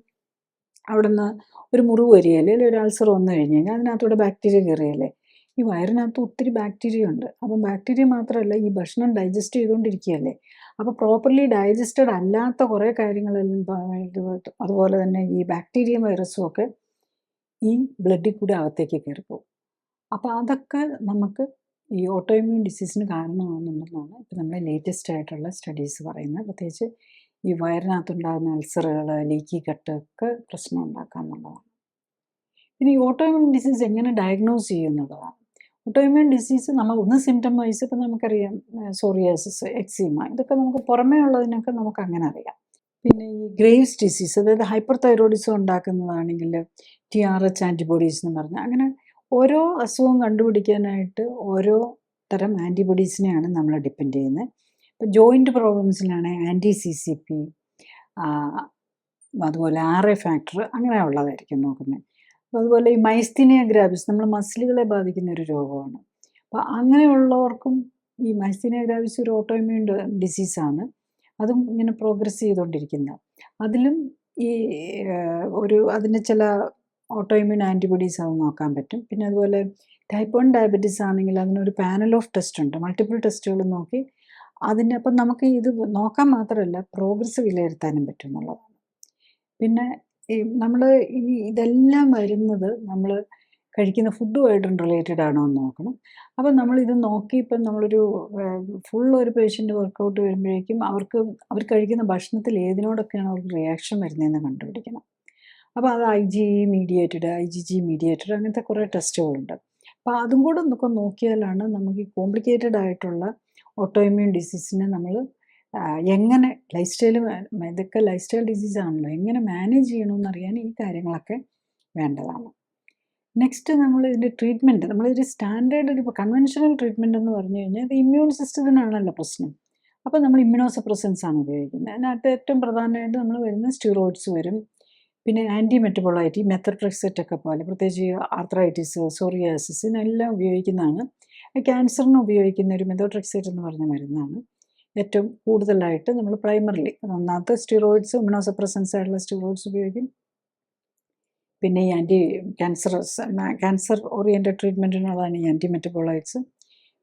അവിടുന്ന് ഒരു മുറിവ് വരികയല്ലേ, അല്ലെങ്കിൽ ഒരു അൾസർ വന്നു കഴിഞ്ഞ് കഴിഞ്ഞാൽ അതിനകത്തൂടെ ബാക്ടീരിയ കയറിയല്ലേ. ഈ വയറിനകത്ത് ഒത്തിരി ബാക്ടീരിയ ഉണ്ട്. അപ്പം ബാക്ടീരിയ മാത്രമല്ല, ഈ ഭക്ഷണം ഡൈജസ്റ്റ് ചെയ്തുകൊണ്ടിരിക്കുകയല്ലേ. അപ്പോൾ പ്രോപ്പർലി ഡൈജസ്റ്റഡ് അല്ലാത്ത കുറേ കാര്യങ്ങളെല്ലാം അതുപോലെ തന്നെ ഈ ബാക്ടീരിയ വൈറസും ഒക്കെ ഈ ബ്ലഡിൽ കൂടി അകത്തേക്ക് കയറിപ്പോകും. അപ്പോൾ അതൊക്കെ നമുക്ക് ഈ ഓട്ടോഇമ്മ്യൂൺ ഡിസീസിന് കാരണമാകുന്നുണ്ടെന്നാണ് ഇപ്പോൾ നമ്മുടെ ലേറ്റസ്റ്റ് ആയിട്ടുള്ള സ്റ്റഡീസ് പറയുന്നത്. പ്രത്യേകിച്ച് ഈ വയറിനകത്തുണ്ടാകുന്ന അൾസറുകൾ, ലീക്കി ഗട്ട് ഒക്കെ പ്രശ്നം ഉണ്ടാക്കാമെന്നുള്ളതാണ്. പിന്നെ ഈ ഓട്ടോഇമ്മ്യൂൺ ഡിസീസ് എങ്ങനെ ഡയഗ്നോസ് ചെയ്യുന്നുള്ളതാണ്. ഓട്ടോഇമ്മ്യൂൺ ഡിസീസ് നമ്മൾ ഒന്ന് സിംറ്റം വൈസ് ഇപ്പം നമുക്കറിയാം, സോറിയാസിസ്, എക്സീമ, ഇതൊക്കെ നമുക്ക് പുറമേ ഉള്ളതിനൊക്കെ നമുക്ക് അങ്ങനെ അറിയാം. പിന്നെ ഈ ഗ്രേവ്സ് ഡിസീസ്, അതായത് ഹൈപ്പർ തൈറോയിഡിസം ഉണ്ടാക്കുന്നതാണെങ്കിൽ TRH ആൻറ്റിബോഡീസ് എന്ന് പറഞ്ഞാൽ, അങ്ങനെ ഓരോ അസുഖം കണ്ടുപിടിക്കാനായിട്ട് ഓരോ തരം ആൻറ്റിബോഡീസിനെയാണ് നമ്മൾ ഡിപ്പെൻഡ് ചെയ്യുന്നത്. ഇപ്പോൾ ജോയിൻറ്റ് പ്രോബ്ലംസിലാണ് CCP, അതുപോലെ RA ഫാക്ടർ, അങ്ങനെയുള്ളതായിരിക്കും നോക്കുന്നത്. അതുപോലെ ഈ മൈസ്തീനിയ ഗ്രാവിസ്, നമ്മൾ മസിലുകളെ ബാധിക്കുന്ന ഒരു രോഗമാണ്. അപ്പോൾ അങ്ങനെയുള്ളവർക്കും ഈ മൈസ്തീനിയ ഗ്രാവിസ് ഒരു ഓട്ടോഇമ്മ്യൂൺ ഡിസീസാണ്. അതും ഇങ്ങനെ പ്രോഗ്രസ് ചെയ്തുകൊണ്ടിരിക്കുന്ന, അതിലും ഈ അതിന് ചില ഓട്ടോഇമ്മ്യൂൺ ആൻറ്റിബോഡീസ് അത് നോക്കാൻ പറ്റും. പിന്നെ അതുപോലെ ടൈപ്പ് 1 ഡയബറ്റീസ് ആണെങ്കിൽ അതിനൊരു പാനൽ ഓഫ് ടെസ്റ്റ് ഉണ്ട്, മൾട്ടിപ്പിൾ ടെസ്റ്റുകൾ നോക്കി അപ്പം നമുക്ക് ഇത് നോക്കാൻ മാത്രമല്ല പ്രോഗ്രസ് വിലയിരുത്താനും പറ്റും എന്നുള്ളതാണ്. പിന്നെ നമ്മൾ ഇതെല്ലാം വരുന്നത് നമ്മൾ കഴിക്കുന്ന ഫുഡുമായിട്ടും റിലേറ്റഡ് ആണോ എന്ന് നോക്കണം. അപ്പം നമ്മളിത് നോക്കി ഇപ്പം നമ്മളൊരു ഒരു പേഷ്യൻ്റ് വർക്കൗട്ട് വരുമ്പോഴേക്കും അവർ കഴിക്കുന്ന ഭക്ഷണത്തിൽ ഏതിനോടൊക്കെയാണ് അവർക്ക് റിയാക്ഷൻ വരുന്നതെന്ന് കണ്ടുപിടിക്കണം. അപ്പോൾ അത് IgE മീഡിയേറ്റഡ്, IgG മീഡിയേറ്റഡ്, അങ്ങനത്തെ കുറേ ടെസ്റ്റുകളുണ്ട്. അപ്പോൾ അതും കൂടെ ഒക്കെ നോക്കിയാലാണ് നമുക്ക് ഈ കോംപ്ലിക്കേറ്റഡ് ആയിട്ടുള്ള ഓട്ടോഇമ്മ്യൂൺ ഡിസീസിനെ നമ്മൾ എങ്ങനെ ഇതൊക്കെ ലൈഫ് സ്റ്റൈൽ ഡിസീസാണല്ലോ, എങ്ങനെ മാനേജ് ചെയ്യണമെന്നറിയാൻ ഈ കാര്യങ്ങളൊക്കെ വേണ്ടതാണ്. നെക്സ്റ്റ് നമ്മൾ ഇതിൻ്റെ ട്രീറ്റ്മെൻറ്റ്, നമ്മളൊരു സ്റ്റാൻഡേർഡ് ഇപ്പോൾ കൺവെൻഷണൽ ട്രീറ്റ്മെൻറ്റ് എന്ന് പറഞ്ഞു കഴിഞ്ഞാൽ ഇത് ഇമ്മ്യൂൺ സിസ്റ്റത്തിനാണല്ലോ പ്രശ്നം. അപ്പോൾ നമ്മൾ ഇമ്മ്യൂണോസപ്രസൻസ് ആണ് ഉപയോഗിക്കുന്നത്. അതിനകത്ത് ഏറ്റവും പ്രധാനമായിട്ട് നമ്മൾ വരുന്ന സ്റ്റിറോയിഡ്സ് വരും. പിന്നെ ആൻറ്റി മെറ്റബോളൈറ്റ്, മെത്തട്രെക്സെറ്റ് ഒക്കെ പോലെ, പ്രത്യേകിച്ച് ആർത്രൈറ്റിസ്, സോറിയാസിസ്, ഇതിനെല്ലാം ഉപയോഗിക്കുന്നതാണ്. ക്യാൻസറിന് ഉപയോഗിക്കുന്ന ഒരു മെത്തോട്രെക്സേറ്റ് എന്ന് പറഞ്ഞ മരുന്നാണ് ഏറ്റവും കൂടുതലായിട്ട് നമ്മൾ പ്രൈമറിലി. ഒന്നാമത്തെ സ്റ്റിറോയിഡ്സ്, ഇമ്മ്യൂണോസപ്രസൻസ് ആയിട്ടുള്ള സ്റ്റിറോയിഡ്സ് ഉപയോഗിക്കും. പിന്നെ ഈ ക്യാൻസർ ഓറിയൻറ്റഡ് ട്രീറ്റ്മെൻറ്റിനുള്ളതാണ് ഈ ആൻറ്റി മെറ്റബോളൈറ്റ്സ്.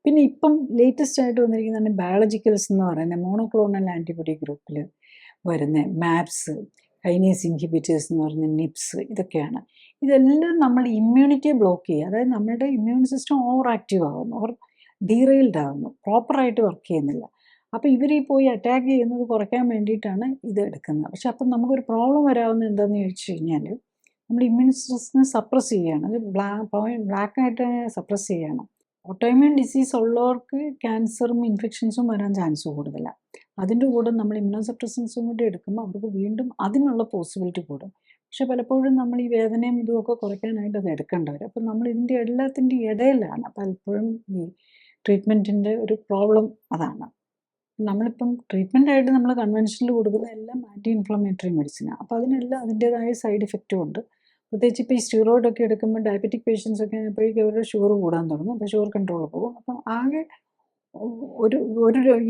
പിന്നെ ഇപ്പം ലേറ്റസ്റ്റ് ആയിട്ട് വന്നിരിക്കുന്നതാണ് ബയോളജിക്കൽസ് എന്ന് പറയുന്നത്, മോണോക്ലോണൽ ആൻറ്റിബോഡി ഗ്രൂപ്പിൽ വരുന്ന മാപ്സ്, കൈനേസ് ഇൻഹിബിറ്റേഴ്സ് എന്ന് പറഞ്ഞ നിപ്സ്, ഇതൊക്കെയാണ്. ഇതെല്ലാം നമ്മൾ ഇമ്മ്യൂണിറ്റിയെ ബ്ലോക്ക് ചെയ്യുക, അതായത് നമ്മുടെ ഇമ്മ്യൂൺ സിസ്റ്റം ഓവർ ആക്റ്റീവ് ആകുന്നു, ഓർ ഡീറെയിൽഡ് ആകുന്നു, പ്രോപ്പറായിട്ട് വർക്ക് ചെയ്യുന്നില്ല. അപ്പോൾ ഇവർ ഈ പോയി അറ്റാക്ക് ചെയ്യുന്നത് കുറയ്ക്കാൻ വേണ്ടിയിട്ടാണ് ഇത് എടുക്കുന്നത്. പക്ഷെ അപ്പം നമുക്കൊരു പ്രോബ്ലം വരാവുന്നത് എന്താണെന്ന് ചോദിച്ചു കഴിഞ്ഞാൽ, നമ്മൾ ഇമ്മ്യൂൺ സിസ്റ്റത്തിനെ സപ്രസ് ചെയ്യുകയാണ്, അത് ബ്ലാക്കായിട്ട് സപ്രസ് ചെയ്യുകയാണ്. ഓട്ടോഇമ്മ്യൂൺ ഡിസീസ് ഉള്ളവർക്ക് ക്യാൻസറും ഇൻഫെക്ഷൻസും വരാൻ ചാൻസ് കൂടുതലാണ്. അതിൻ്റെ കൂടെ നമ്മൾ ഇമ്മ്യൂണോസപ്രസൻസും കൂടി എടുക്കുമ്പോൾ അവർക്ക് വീണ്ടും അതിനുള്ള പോസിബിലിറ്റി കൂടും. പക്ഷെ പലപ്പോഴും നമ്മൾ ഈ വേദനയും ഇതുമൊക്കെ കുറയ്ക്കാനായിട്ട് അത് എടുക്കേണ്ടി വരും. അപ്പം നമ്മൾ ഇതിൻ്റെ എല്ലാത്തിൻ്റെ ഇടയിലാണ് പലപ്പോഴും ഈ ട്രീറ്റ്മെൻറ്റിൻ്റെ ഒരു പ്രോബ്ലം. അതാണ് നമ്മളിപ്പം ട്രീറ്റ്മെൻറ്റായിട്ട് നമ്മൾ കൺവെൻഷനിൽ കൊടുക്കുന്ന എല്ലാം ആൻറ്റി ഇൻഫ്ലമേറ്ററി മെഡിസിനാണ്. അപ്പോൾ അതിനെല്ലാം അതിൻ്റേതായ സൈഡ് ഇഫക്റ്റും ഉണ്ട്. പ്രത്യേകിച്ച് ഇപ്പോൾ ഈ സ്റ്റിറോയിഡൊക്കെ എടുക്കുമ്പോൾ ഡയബറ്റിക് പേഷ്യൻസ് ഒക്കെ ആയപ്പോഴേക്കും അവരുടെ ഷുഗർ കൂടാൻ തുടങ്ങും, അപ്പോൾ ഷുഗർ കൺട്രോൾ പോകും. അപ്പം ആകെ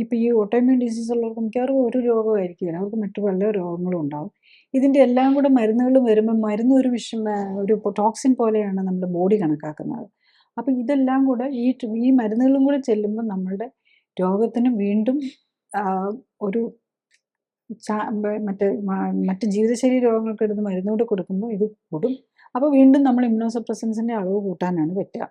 ഇപ്പോൾ ഈ ഓട്ടോഇമ്മ്യൂൺ ഡിസീസ് ഉള്ളവർക്ക് മിക്കവാറും ഒരു രോഗമായിരിക്കില്ല, അവർക്ക് മറ്റു പല രോഗങ്ങളും ഉണ്ടാവും. ഇതിൻ്റെ എല്ലാം കൂടെ മരുന്നുകൾ വരുമ്പോൾ മരുന്ന് ഒരു ടോക്സിൻ പോലെയാണ് നമ്മുടെ ബോഡി കണക്കാക്കുന്നത്. അപ്പോൾ ഇതെല്ലാം കൂടെ ഈ മരുന്നുകളും കൂടെ ചെല്ലുമ്പോൾ നമ്മളുടെ രോഗത്തിന് വീണ്ടും ഒരു മറ്റ് ജീവിതശൈലി രോഗങ്ങൾക്ക് എടുത്ത് മരുന്നുകൂടെ കൊടുക്കുമ്പോൾ ഇത് കൂടും. അപ്പോൾ വീണ്ടും നമ്മൾ ഇമ്മ്യൂണോസപ്രസൻസിൻ്റെ അളവ് കൂട്ടാനാണ് പറ്റുക.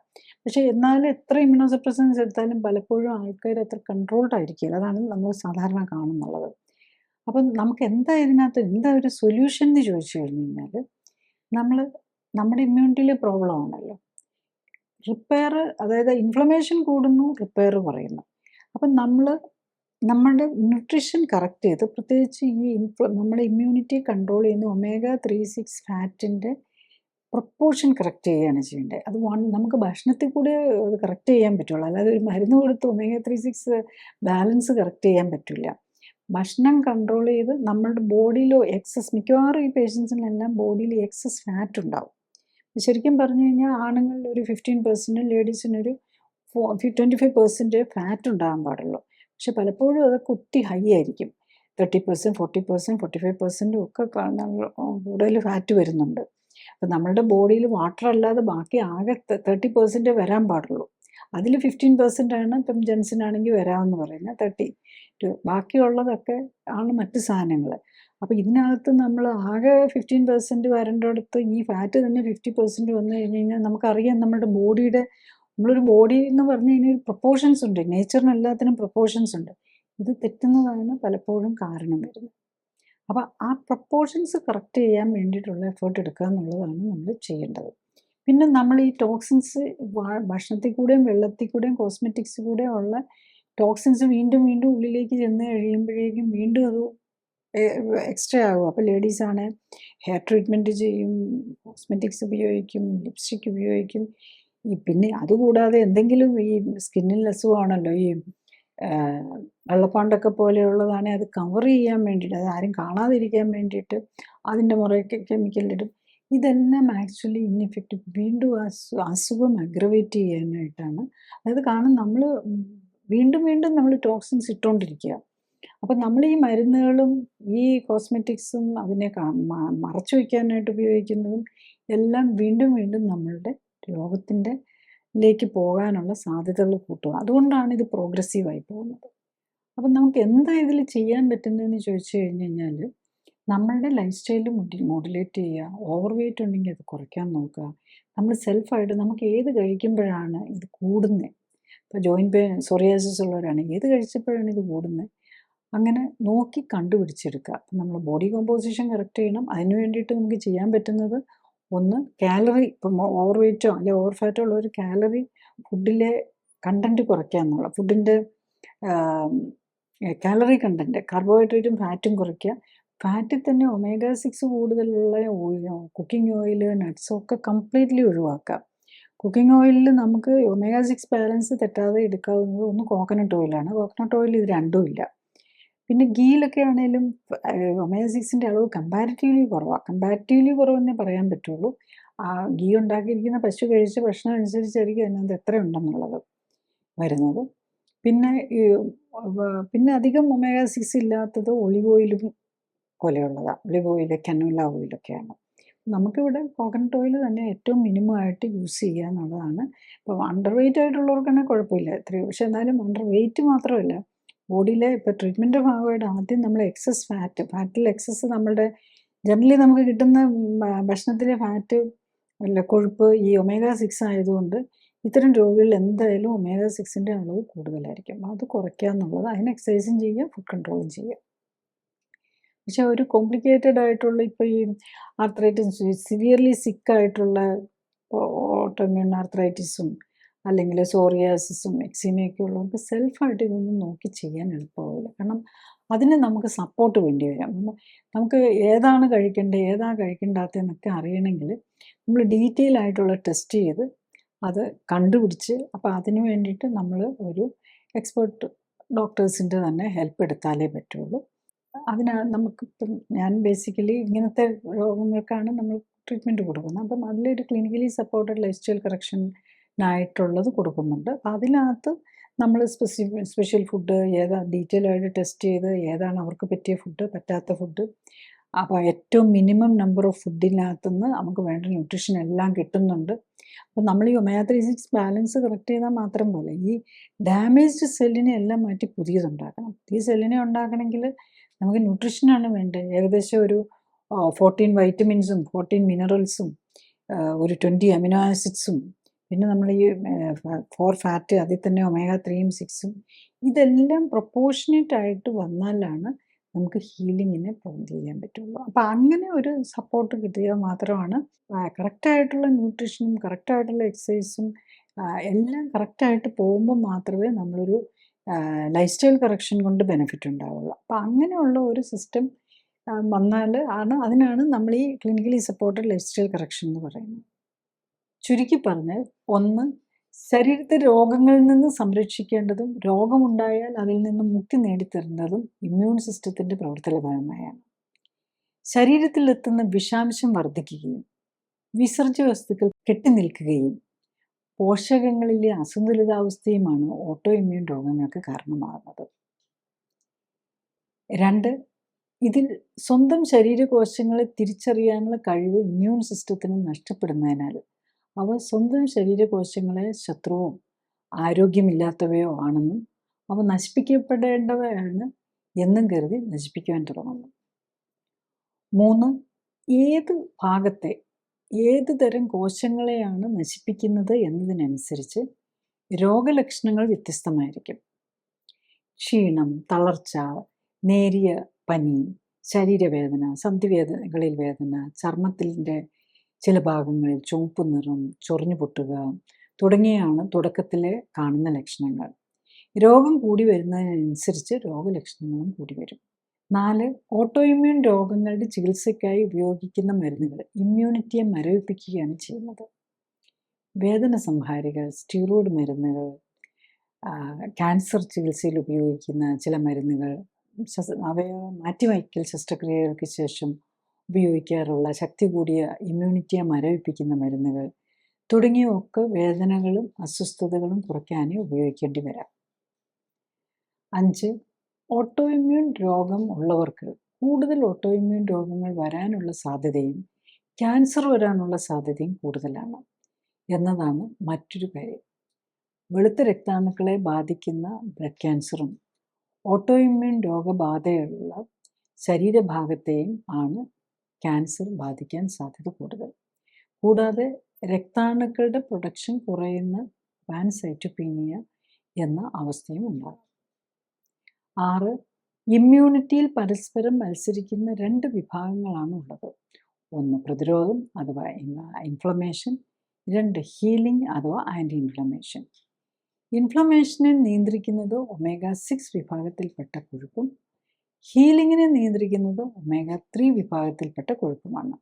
പക്ഷേ എന്നാലും എത്ര ഇമ്മ്യൂണോസപ്രസൻസ് എടുത്താലും പലപ്പോഴും ആൾക്കാർ അത്ര കൺട്രോൾഡ് ആയിരിക്കില്ല. അതാണ് നമ്മൾ സാധാരണ കാണുന്നുള്ളത്. അപ്പം നമുക്ക് എന്താ ഒരു സൊല്യൂഷൻ എന്ന് ചോദിച്ചു കഴിഞ്ഞ് കഴിഞ്ഞാൽ, നമ്മുടെ ഇമ്മ്യൂണിറ്റിയിലെ പ്രോബ്ലം ആണല്ലോ. റിപ്പയർ, അതായത് ഇൻഫ്ലമേഷൻ കൂടുന്നു, റിപ്പയർ കുറയുന്നു. അപ്പം നമ്മുടെ ന്യൂട്രിഷൻ കറക്റ്റ് ചെയ്ത്, പ്രത്യേകിച്ച് ഈ നമ്മുടെ ഇമ്മ്യൂണിറ്റി കൺട്രോൾ ചെയ്യുന്ന omega-3-6 ഫാറ്റിൻ്റെ പ്രൊപ്പോർഷൻ കറക്റ്റ് ചെയ്യുകയാണ് ചെയ്യേണ്ടത്. അത് നമുക്ക് ഭക്ഷണത്തിൽ കൂടെ അത് കറക്റ്റ് ചെയ്യാൻ പറ്റുള്ളൂ. അല്ലാതെ ഒരു മരുന്ന് കൊടുത്ത് omega-3-6 ബാലൻസ് കറക്റ്റ് ചെയ്യാൻ പറ്റില്ല. ഭക്ഷണം കൺട്രോൾ ചെയ്ത് നമ്മളുടെ ബോഡിയിലോ മിക്കവാറും ഈ പേഷ്യൻസിനെല്ലാം ബോഡിയിൽ എക്സസ് ഫാറ്റ് ഉണ്ടാവും. ശരിക്കും പറഞ്ഞു കഴിഞ്ഞാൽ ആണുങ്ങളിൽ ഒരു 15%, ലേഡീസിനൊരു 25% ഫാറ്റ് ഉണ്ടാകാൻ പാടുള്ളൂ. പക്ഷെ പലപ്പോഴും അതൊക്കെ ഒത്തിരി ഹൈ ആയിരിക്കും. 30%, 40%, 45% ഒക്കെ കൂടുതൽ ഫാറ്റ് വരുന്നുണ്ട്. അപ്പം നമ്മളുടെ ബോഡിയിൽ വാട്ടർ അല്ലാതെ ബാക്കി ആകെ 30% വരാൻ പാടുള്ളൂ. അതിൽ 15% ആണ് ഇപ്പം ജെൻസിനാണെങ്കിൽ വരാമെന്ന് പറയുന്നത്, 32. ബാക്കിയുള്ളതൊക്കെ ആണ് മറ്റ് സാധനങ്ങൾ. അപ്പോൾ ഇതിനകത്ത് നമ്മൾ ആകെ 15% വരേണ്ടടുത്ത് ഈ ഫാറ്റ് തന്നെ 50% വന്നു കഴിഞ്ഞ് കഴിഞ്ഞാൽ നമുക്കറിയാം നമ്മുടെ ബോഡിയുടെ, നമ്മളൊരു ബോഡി എന്ന് പറഞ്ഞു കഴിഞ്ഞാൽ ഒരു പ്രൊപ്പോർഷൻസ് ഉണ്ട്. നേച്ചറിന് എല്ലാത്തിനും പ്രൊപ്പോർഷൻസ് ഉണ്ട്. ഇത് തെറ്റുന്നതാണ് പലപ്പോഴും കാരണം വരുന്നത്. അപ്പോൾ ആ പ്രൊപ്പോർഷൻസ് കറക്റ്റ് ചെയ്യാൻ വേണ്ടിയിട്ടുള്ള എഫേർട്ട് എടുക്കുക എന്നുള്ളതാണ് നമ്മൾ ചെയ്യേണ്ടത്. പിന്നെ നമ്മൾ ഈ ടോക്സിൻസ് ഭക്ഷണത്തിൽ കൂടെയും വെള്ളത്തിൽ കൂടെയും കോസ്മെറ്റിക്സ് കൂടെ ഉള്ള ടോക്സിൻസ് വീണ്ടും വീണ്ടും ഉള്ളിലേക്ക് ചെന്ന് കഴിയുമ്പോഴേക്കും വീണ്ടും അത് എക്സ്ട്രാ ആകും. അപ്പോൾ ലേഡീസാണ് ഹെയർ ട്രീറ്റ്മെൻറ്റ് ചെയ്യും, കോസ്മെറ്റിക്സ് ഉപയോഗിക്കും, ലിപ്സ്റ്റിക് ഉപയോഗിക്കും. പിന്നെ അതുകൂടാതെ എന്തെങ്കിലും ഈ സ്കിന്നിൽ അസുഖമാണല്ലോ, ഈ വെള്ളപ്പാണ്ടൊക്കെ പോലെയുള്ളതാണ്, അത് കവർ ചെയ്യാൻ വേണ്ടിയിട്ട്, അത് ആരും കാണാതിരിക്കാൻ വേണ്ടിയിട്ട് അതിൻ്റെ മുറയ്ക്ക് കെമിക്കലിടും. ഇതെല്ലാം ആക്ച്വലി ഇൻഎഫക്റ്റീവ്, വീണ്ടും അസുഖം അഗ്രവേറ്റ് ചെയ്യാനായിട്ടാണ്. അതായത് കാരണം നമ്മൾ വീണ്ടും വീണ്ടും നമ്മൾ ടോക്സിൻസ് ഇട്ടുകൊണ്ടിരിക്കുക. അപ്പം നമ്മൾ ഈ മരുന്നുകളും ഈ കോസ്മെറ്റിക്സും അതിനെ മറച്ചു വയ്ക്കാനായിട്ട് ഉപയോഗിക്കുന്നതും എല്ലാം വീണ്ടും വീണ്ടും നമ്മളുടെ രോഗത്തിലേക്ക് പോകാനുള്ള സാധ്യതകൾ കൂട്ടുക. അതുകൊണ്ടാണ് ഇത് പ്രോഗ്രസീവായി പോകുന്നത്. അപ്പം നമുക്ക് എന്താ ഇതിൽ ചെയ്യാൻ പറ്റുന്നതെന്ന് ചോദിച്ചു കഴിഞ്ഞ് കഴിഞ്ഞാൽ, നമ്മളുടെ ലൈഫ് സ്റ്റൈൽ മോഡുലേറ്റ് ചെയ്യുക, ഓവർ വെയ്റ്റ് ഉണ്ടെങ്കിൽ അത് കുറയ്ക്കാൻ നോക്കുക. നമ്മൾ സെൽഫായിട്ട് നമുക്ക് ഏത് കഴിക്കുമ്പോഴാണ് ഇത് കൂടുന്നത്, ഇപ്പോൾ ജോയിൻറ്റ് പെയിൻ, സോറിയാസിസ് ഉള്ളവരാണ്, ഏത് കഴിച്ചപ്പോഴാണ് ഇത് കൂടുന്നത്, അങ്ങനെ നോക്കി കണ്ടുപിടിച്ചെടുക്കുക. അപ്പം നമ്മൾ ബോഡി കോമ്പോസിഷൻ കറക്റ്റ് ചെയ്യണം. അതിന് വേണ്ടിയിട്ട് നമുക്ക് ചെയ്യാൻ പറ്റുന്നത് ഒന്ന് കാലറി, ഇപ്പം ഓവർ വെയ്റ്റോ അല്ലെങ്കിൽ ഓവർ ഫാറ്റോ ഉള്ളൊരു കാലറി ഫുഡിലെ കണ്ടൻറ്റ് കുറയ്ക്കുക എന്നുള്ള, ഫുഡിൻ്റെ കാലറി കണ്ടൻറ്റ്, കാർബോഹൈഡ്രേറ്റും ഫാറ്റും കുറയ്ക്കുക. ഫാറ്റിൽ തന്നെ omega-6 കൂടുതലുള്ള കുക്കിംഗ് ഓയിൽ, നട്ട്സും ഒക്കെ കംപ്ലീറ്റ്ലി ഒഴിവാക്കുക. കുക്കിംഗ് ഓയിലിൽ നമുക്ക് omega-6 ബാലൻസ് തെറ്റാതെ എടുക്കാവുന്നത് ഒന്ന് കോക്കനട്ട് ഓയിലാണ്. കോക്കനട്ട് ഓയിൽ ഇത് രണ്ടും ഇല്ല. പിന്നെ ഗീയിലൊക്കെ ആണെങ്കിലും omega-6ൻ്റെ അളവ് കമ്പാരിറ്റീവ്ലി കുറവാണ്. കമ്പാരിറ്റീവ്ലി കുറവെന്നേ പറയാൻ പറ്റുള്ളൂ. ഗീ ഉണ്ടാക്കിയിരിക്കുന്ന പശു കഴിച്ച ഭക്ഷണം അനുസരിച്ചായിരിക്കും അതിനകത്ത് എത്ര ഉണ്ടെന്നുള്ളത് വരുന്നത്. പിന്നെ അധികം omega-6 ഇല്ലാത്തത് ഒലിവ് ഓയിലും പോലെയുള്ളതാണ്. ഒലിവ് ഓയിൽ, കനോല ഓയിലൊക്കെയാണ്. നമുക്കിവിടെ കോക്കനട്ട് ഓയിൽ തന്നെ ഏറ്റവും മിനിമം ആയിട്ട് യൂസ് ചെയ്യുക എന്നുള്ളതാണ്. ഇപ്പോൾ അണ്ടർ വെയ്റ്റ് ആയിട്ടുള്ളവർക്കാണെങ്കിൽ കുഴപ്പമില്ല എത്രയോ, പക്ഷെ എന്നാലും അണ്ടർ വെയ്റ്റ് മാത്രമല്ല, ബോഡിയിലെ ഇപ്പോൾ ട്രീറ്റ്മെൻറ്റിൻ്റെ ഭാഗമായിട്ട് ആദ്യം നമ്മൾ എക്സസ് ഫാറ്റിൽ എക്സസ് നമ്മളുടെ ജനറലി നമുക്ക് കിട്ടുന്ന ഭക്ഷണത്തിലെ ഫാറ്റ് അല്ല കൊഴുപ്പ് ഈ omega-6 ആയതുകൊണ്ട് ഇത്തരം രോഗികളിൽ എന്തായാലും omega-6ൻ്റെ അളവ് കൂടുതലായിരിക്കും. അത് കുറയ്ക്കുക എന്നുള്ളത്, അതിന് എക്സസൈസും ചെയ്യുക, ഫുഡ് കൺട്രോളും ചെയ്യുക. പക്ഷെ ഒരു കോംപ്ലിക്കേറ്റഡ് ആയിട്ടുള്ള ഇപ്പോൾ ഈ ആർത്രൈറ്റിസ്, സിവിയർലി സിക്കായിട്ടുള്ള ഓട്ടോമ്യൂൺ ആർത്രൈറ്റിസും അല്ലെങ്കിൽ സോറിയാസിസും എക്സീമയൊക്കെ ഉള്ളവർക്ക് സെൽഫായിട്ട് ഇതൊന്നും നോക്കി ചെയ്യാൻ എളുപ്പമാവില്ല. കാരണം അതിന് നമുക്ക് സപ്പോർട്ട് വേണ്ടി വരും. നമുക്ക് ഏതാണ് കഴിക്കേണ്ടത്, ഏതാണ് കഴിക്കേണ്ടാത്തതെന്നൊക്കെ അറിയണമെങ്കിൽ നമ്മൾ ഡീറ്റെയിൽ ആയിട്ടുള്ള ടെസ്റ്റ് ചെയ്ത് അത് കണ്ടുപിടിച്ച്, അപ്പോൾ അതിന് വേണ്ടിയിട്ട് നമ്മൾ ഒരു എക്സ്പേർട്ട് ഡോക്ടേഴ്സിൻ്റെ തന്നെ ഹെൽപ്പ് എടുത്താലേ പറ്റുള്ളൂ. നമുക്കിപ്പം ഞാൻ ബേസിക്കലി ഇങ്ങനത്തെ രോഗങ്ങൾക്കാണ് നമ്മൾ ട്രീറ്റ്മെൻറ്റ് കൊടുക്കുന്നത്. അപ്പം അതിലൊരു ക്ലിനിക്കലി സപ്പോർട്ടഡ് ലൈഫ് സ്റ്റൈൽ കറക്ഷനായിട്ടുള്ളത് കൊടുക്കുന്നുണ്ട്. അതിനകത്ത് നമ്മൾ സ്പെഷ്യൽ ഫുഡ് ഏതാ ഡീറ്റെയിൽ ആയിട്ട് ടെസ്റ്റ് ചെയ്ത് ഏതാണ് അവർക്ക് പറ്റിയ ഫുഡ്, പറ്റാത്ത ഫുഡ്, അപ്പോൾ ഏറ്റവും മിനിമം നമ്പർ ഓഫ് ഫുഡിനകത്തുനിന്ന് നമുക്ക് വേണ്ട ന്യൂട്രീഷൻ എല്ലാം കിട്ടുന്നുണ്ട്. അപ്പോൾ നമ്മൾ ഈ omega-3-6 ബാലൻസ് കറക്റ്റ് ചെയ്താൽ മാത്രം പോലെ ഈ ഡാമേജ്ഡ് സെല്ലിനെ എല്ലാം മാറ്റി പുതിയതുണ്ടാക്കണം. പുതിയ സെല്ലിനെ ഉണ്ടാക്കണമെങ്കിൽ നമുക്ക് ന്യൂട്രീഷനാണ് വേണ്ടത്. ഏകദേശം ഒരു 14 വൈറ്റമിൻസും 14 മിനറൽസും ഒരു 20 അമിനോ ആസിഡ്സും, പിന്നെ നമ്മൾ ഈ 4 ഫാറ്റ്, അതിൽ തന്നെ omega-3യും 6ഉം, ഇതെല്ലാം പ്രൊപ്പോർഷനേറ്റ് ആയിട്ട് വന്നാലാണ് നമുക്ക് ഹീലിങ്ങിനെ പ്രൊമോട്ട് ചെയ്യാൻ പറ്റുള്ളൂ. അപ്പോൾ അങ്ങനെ ഒരു സപ്പോർട്ട് കിട്ടിയാൽ മാത്രമാണ് കറക്റ്റായിട്ടുള്ള ന്യൂട്രീഷനും കറക്റ്റായിട്ടുള്ള എക്സസൈസും എല്ലാം കറക്റ്റായിട്ട് പോകുമ്പോൾ മാത്രമേ നമ്മളൊരു ലൈഫ് സ്റ്റൈൽ കറക്ഷൻ കൊണ്ട് ബെനിഫിറ്റ് ഉണ്ടാവുള്ളൂ. അപ്പോൾ അങ്ങനെയുള്ള ഒരു സിസ്റ്റം വന്നാൽ അതിനാണ് നമ്മൾ ഈ clinically supported life style correction എന്ന് പറയുന്നത്. ചുരുക്കി പറഞ്ഞാൽ, ഒന്ന്, ശരീരത്തെ രോഗങ്ങളിൽ നിന്ന് സംരക്ഷിക്കേണ്ടതും രോഗമുണ്ടായാൽ അതിൽ നിന്ന് മുക്തി നേടിത്തരുന്നതും ഇമ്മ്യൂൺ സിസ്റ്റത്തിൻ്റെ പ്രവർത്തനപരമായാണ്. ശരീരത്തിലെത്തുന്ന വിഷാംശം വർദ്ധിക്കുകയും വിസർജ്യ വസ്തുക്കൾ കെട്ടിനിൽക്കുകയും പോഷകങ്ങളിലെ അസന്തുലിതാവസ്ഥയുമാണ് ഓട്ടോ ഇമ്മ്യൂൺ രോഗങ്ങൾക്ക് കാരണമാകുന്നത്. 2, ഇതിൽ സ്വന്തം ശരീരകോശങ്ങളെ തിരിച്ചറിയാനുള്ള കഴിവ് ഇമ്മ്യൂൺ സിസ്റ്റത്തിന് നഷ്ടപ്പെടുന്നതിനാൽ അവ സ്വന്തം ശരീരകോശങ്ങളെ ശത്രുവോ ആരോഗ്യമില്ലാത്തവയോ ആണെന്നും അവ നശിപ്പിക്കപ്പെടേണ്ടവയാണ് എന്നും കരുതി നശിപ്പിക്കുവാൻ തുടങ്ങുന്നു. 3, ഏത് ഭാഗത്തെ ഏത് തരം കോശങ്ങളെയാണ് നശിപ്പിക്കുന്നത് എന്നതിനനുസരിച്ച് രോഗലക്ഷണങ്ങൾ വ്യത്യസ്തമായിരിക്കും. ക്ഷീണം, തളർച്ച, നേരിയ പനി, ശരീരവേദന, സന്ധിവേദനകളിൽ വേദന, ചർമ്മത്തിൻ്റെ ചില ഭാഗങ്ങളിൽ ചുവപ്പ് നിറം, ചൊറിഞ്ഞു പൊട്ടുക തുടങ്ങിയാണ് തുടക്കത്തിലെ കാണുന്ന ലക്ഷണങ്ങൾ. രോഗം കൂടി വരുന്നതിനനുസരിച്ച് രോഗലക്ഷണങ്ങളും കൂടി വരും. 4, ഓട്ടോ ഇമ്മ്യൂൺ രോഗങ്ങളുടെ ചികിത്സയ്ക്കായി ഉപയോഗിക്കുന്ന മരുന്നുകൾ ഇമ്മ്യൂണിറ്റിയെ മരവിപ്പിക്കുകയാണ് ചെയ്യുന്നത്. വേദന സംഹാരികൾ, സ്റ്റീറോയിഡ് മരുന്നുകൾ, ക്യാൻസർ ചികിത്സയിൽ ഉപയോഗിക്കുന്ന ചില മരുന്നുകൾ, അവയവ മാറ്റിവയ്ക്കൽ ശസ്ത്രക്രിയകൾക്ക് ശേഷം ഉപയോഗിക്കാറുള്ള ശക്തി കൂടിയ ഇമ്മ്യൂണിറ്റിയെ മരവിപ്പിക്കുന്ന മരുന്നുകൾ തുടങ്ങിയവയൊക്കെ വേദനകളും അസ്വസ്ഥതകളും കുറയ്ക്കാനേ ഉപയോഗിക്കേണ്ടി വരാം. 5, ഓട്ടോ ഇമ്മ്യൂൺ രോഗം ഉള്ളവർക്ക് കൂടുതൽ ഓട്ടോ ഇമ്മ്യൂൺ രോഗങ്ങൾ വരാനുള്ള സാധ്യതയും ക്യാൻസർ വരാനുള്ള സാധ്യതയും കൂടുതലാണ് എന്നതാണ് മറ്റൊരു കാര്യം. വെളുത്ത രക്താണുക്കളെ ബാധിക്കുന്ന ബ്ലഡ് ക്യാൻസറും ഓട്ടോ ഇമ്മ്യൂൺ രോഗബാധയുള്ള ശരീരഭാഗത്തെയും ആണ് ക്യാൻസർ ബാധിക്കാൻ സാധ്യത കൂടുതൽ. കൂടാതെ രക്താണുക്കളുടെ പ്രൊഡക്ഷൻ കുറയുന്ന പാൻസൈറ്റോപീനിയ എന്ന അവസ്ഥയും ഉണ്ടാകും. 6, ഇമ്മ്യൂണിറ്റിയിൽ പരസ്പരം മത്സരിക്കുന്ന 2 വിഭാഗങ്ങളാണ് ഉള്ളത്. ഒന്ന് പ്രതിരോധം അഥവാ ഇൻഫ്ലമേഷൻ, 2 ഹീലിംഗ് അഥവാ ആൻറ്റി ഇൻഫ്ലമേഷൻ. ഇൻഫ്ലമേഷനെ നിയന്ത്രിക്കുന്നത് omega-6 വിഭാഗത്തിൽപ്പെട്ട കൊഴുപ്പും ഹീലിങ്ങിനെ നിയന്ത്രിക്കുന്നത് omega-3 വിഭാഗത്തിൽപ്പെട്ട കൊഴുപ്പുമാണ്.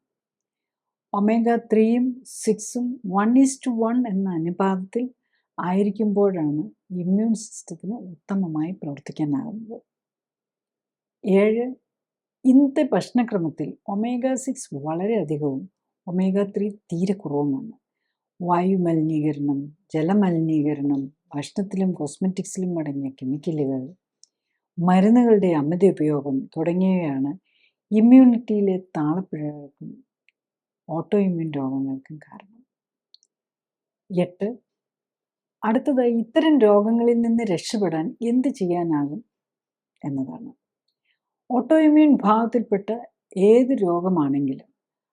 omega-3യും 6ഉം 1:1 എന്ന അനുപാതത്തിൽ ആയിരിക്കുമ്പോഴാണ് ഇമ്മ്യൂൺ സിസ്റ്റത്തിന് ഉത്തമമായി പ്രവർത്തിക്കാനാകുന്നത്. 7, ഇന്നത്തെ ഭക്ഷണക്രമത്തിൽ omega-6 വളരെ അധികവും omega-3 തീരെ കുറവുമാണ്. വായുമലിനീകരണം, ജലമലിനീകരണം, ഭക്ഷണത്തിലും കോസ്മെറ്റിക്സിലും അടങ്ങിയ കെമിക്കലുകൾ, മരുന്നുകളുടെ അമിത ഉപയോഗം തുടങ്ങിയവയാണ് ഇമ്മ്യൂണിറ്റിയിലെ താളപ്പിഴകൾക്കും ഓട്ടോ ഇമ്മ്യൂൺ രോഗങ്ങൾക്കും കാരണം. 8, അടുത്തതായി ഇത്തരം രോഗങ്ങളിൽ നിന്ന് രക്ഷപ്പെടാൻ എന്ത് ചെയ്യാനാകും എന്നതാണ്. ഓട്ടോ ഇമ്മ്യൂൺ വിഭാഗത്തിൽപ്പെട്ട ഏത് രോഗമാണെങ്കിലും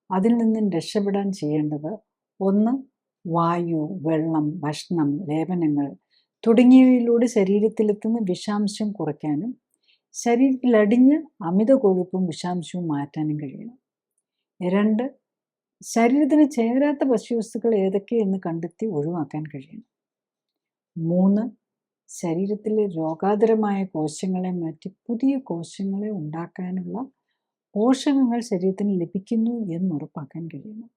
അതിൽ നിന്നും രക്ഷപ്പെടാൻ ചെയ്യേണ്ടത് 1, വായു, വെള്ളം, ഭക്ഷണം, ലേപനങ്ങൾ തുടങ്ങിയവയിലൂടെ ശരീരത്തിലെത്തുന്ന വിഷാംശം കുറയ്ക്കാനും ശരീരത്തിൽ അടിഞ്ഞ് അമിത കൊഴുപ്പും വിഷാംശവും മാറ്റാനും കഴിയണം. 2, ശരീരത്തിന് ചേരാത്ത ഭക്ഷ്യവസ്തുക്കൾ ഏതൊക്കെയെന്ന് കണ്ടെത്തി ഒഴിവാക്കാൻ കഴിയണം. 3, ശരീരത്തിലെ രോഗാതുരമായ കോശങ്ങളെ മാറ്റി പുതിയ കോശങ്ങളെ ഉണ്ടാക്കാനുള്ള പോഷകങ്ങൾ ശരീരത്തിന് ലഭിക്കുന്നു എന്നുറപ്പാക്കാൻ കഴിയണം.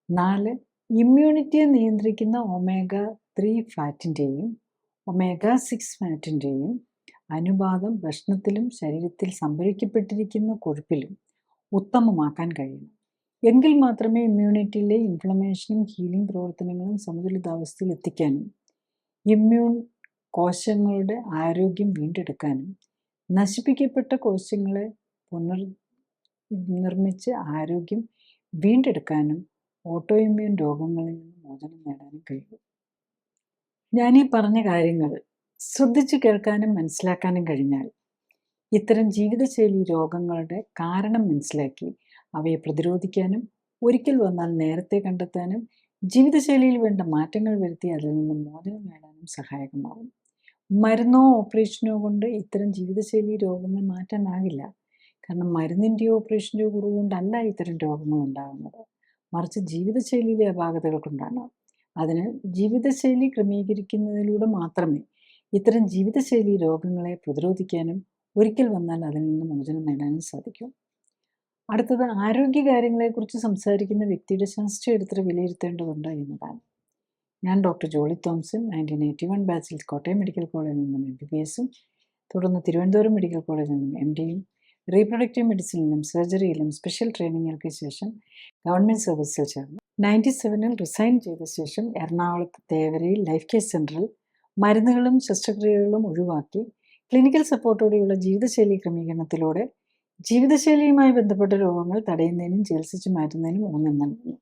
4, ഇമ്മ്യൂണിറ്റിയെ നിയന്ത്രിക്കുന്ന omega-3 ഫാറ്റിൻ്റെയും omega-6 ഫാറ്റിൻ്റെയും അനുപാതം ഭക്ഷണത്തിലും ശരീരത്തിൽ സംഭരിക്കപ്പെട്ടിരിക്കുന്ന കൊഴുപ്പിലും ഉത്തമമാക്കാൻ കഴിയണം. എങ്കിൽ മാത്രമേ ഇമ്മ്യൂണിറ്റിയിലെ ഇൻഫ്ലമേഷനും ഹീലിംഗ് പ്രവർത്തനങ്ങളും സമതുലിതാവസ്ഥയിൽ എത്തിക്കാനും ഇമ്മ്യൂൺ കോശങ്ങളുടെ ആരോഗ്യം വീണ്ടെടുക്കാനും നശിപ്പിക്കപ്പെട്ട കോശങ്ങളെ പുനർനിർമ്മിച്ച് ആരോഗ്യം വീണ്ടെടുക്കാനും ഓട്ടോ ഇമ്മ്യൂൺ രോഗങ്ങളിൽ നിന്ന് മോചനം നേടാനും കഴിയും. ഞാനീ പറഞ്ഞ കാര്യങ്ങൾ ശ്രദ്ധിച്ചു കേൾക്കാനും മനസ്സിലാക്കാനും കഴിഞ്ഞാൽ ഇത്തരം ജീവിതശൈലി രോഗങ്ങളുടെ കാരണം മനസ്സിലാക്കി അവയെ പ്രതിരോധിക്കാനും ഒരിക്കൽ വന്നാൽ നേരത്തെ കണ്ടെത്താനും ജീവിതശൈലിയിൽ വേണ്ട മാറ്റങ്ങൾ വരുത്തി അതിൽ നിന്ന് മോചനം നേടാനും സഹായകമാകും. മരുന്നോ ഓപ്പറേഷനോ കൊണ്ട് ഇത്തരം ജീവിതശൈലി രോഗങ്ങൾ മാറ്റാനാകില്ല. കാരണം മരുന്നിൻ്റെയോ ഓപ്പറേഷൻ്റെയോ കുറവ് കൊണ്ടല്ല ഇത്തരം രോഗങ്ങൾ ഉണ്ടാകുന്നത്, മറിച്ച് ജീവിതശൈലിയിലെ അപാകതകൾ കൊണ്ടാണ്. അതിന് ജീവിതശൈലി ക്രമീകരിക്കുന്നതിലൂടെ മാത്രമേ ഇത്തരം ജീവിതശൈലി രോഗങ്ങളെ പ്രതിരോധിക്കാനും ഒരിക്കൽ വന്നാൽ അതിൽ നിന്ന് മോചനം നേടാനും സാധിക്കും. അടുത്തത് ആരോഗ്യകാര്യങ്ങളെക്കുറിച്ച് സംസാരിക്കുന്ന വ്യക്തിയുടെ ശാസ്ത്രചരിത്രം വിലയിരുത്തേണ്ടതുണ്ട് എന്നതാണ്. ഞാൻ ഡോക്ടർ ജോളി തോംസൺ, 1981 ബാച്ചിൽ കോട്ടയം മെഡിക്കൽ കോളേജിൽ നിന്നും MBBS തുടർന്ന് തിരുവനന്തപുരം മെഡിക്കൽ കോളേജിൽ നിന്നും MDയും റീപ്രൊഡക്റ്റീവ് മെഡിസിനിലും സർജറിയിലും സ്പെഷ്യൽ ട്രെയിനിങ്ങുകൾക്ക് ശേഷം ഗവൺമെൻറ് സർവീസിൽ ചേർന്നു. 97-ൽ റിസൈൻ ചെയ്ത ശേഷം എറണാകുളത്ത് തേവരയിൽ ലൈഫ് കെയർ സെൻ്ററിൽ മരുന്നുകളും ശസ്ത്രക്രിയകളും ഒഴിവാക്കി ക്ലിനിക്കൽ സപ്പോർട്ടോടെയുള്ള ജീവിതശൈലി ക്രമീകരണത്തിലൂടെ ജീവിതശൈലിയുമായി ബന്ധപ്പെട്ട രോഗങ്ങൾ തടയുന്നതിനും ചികിത്സിച്ച് മാറ്റുന്നതിനും ഊന്നൽ നൽകുന്നു.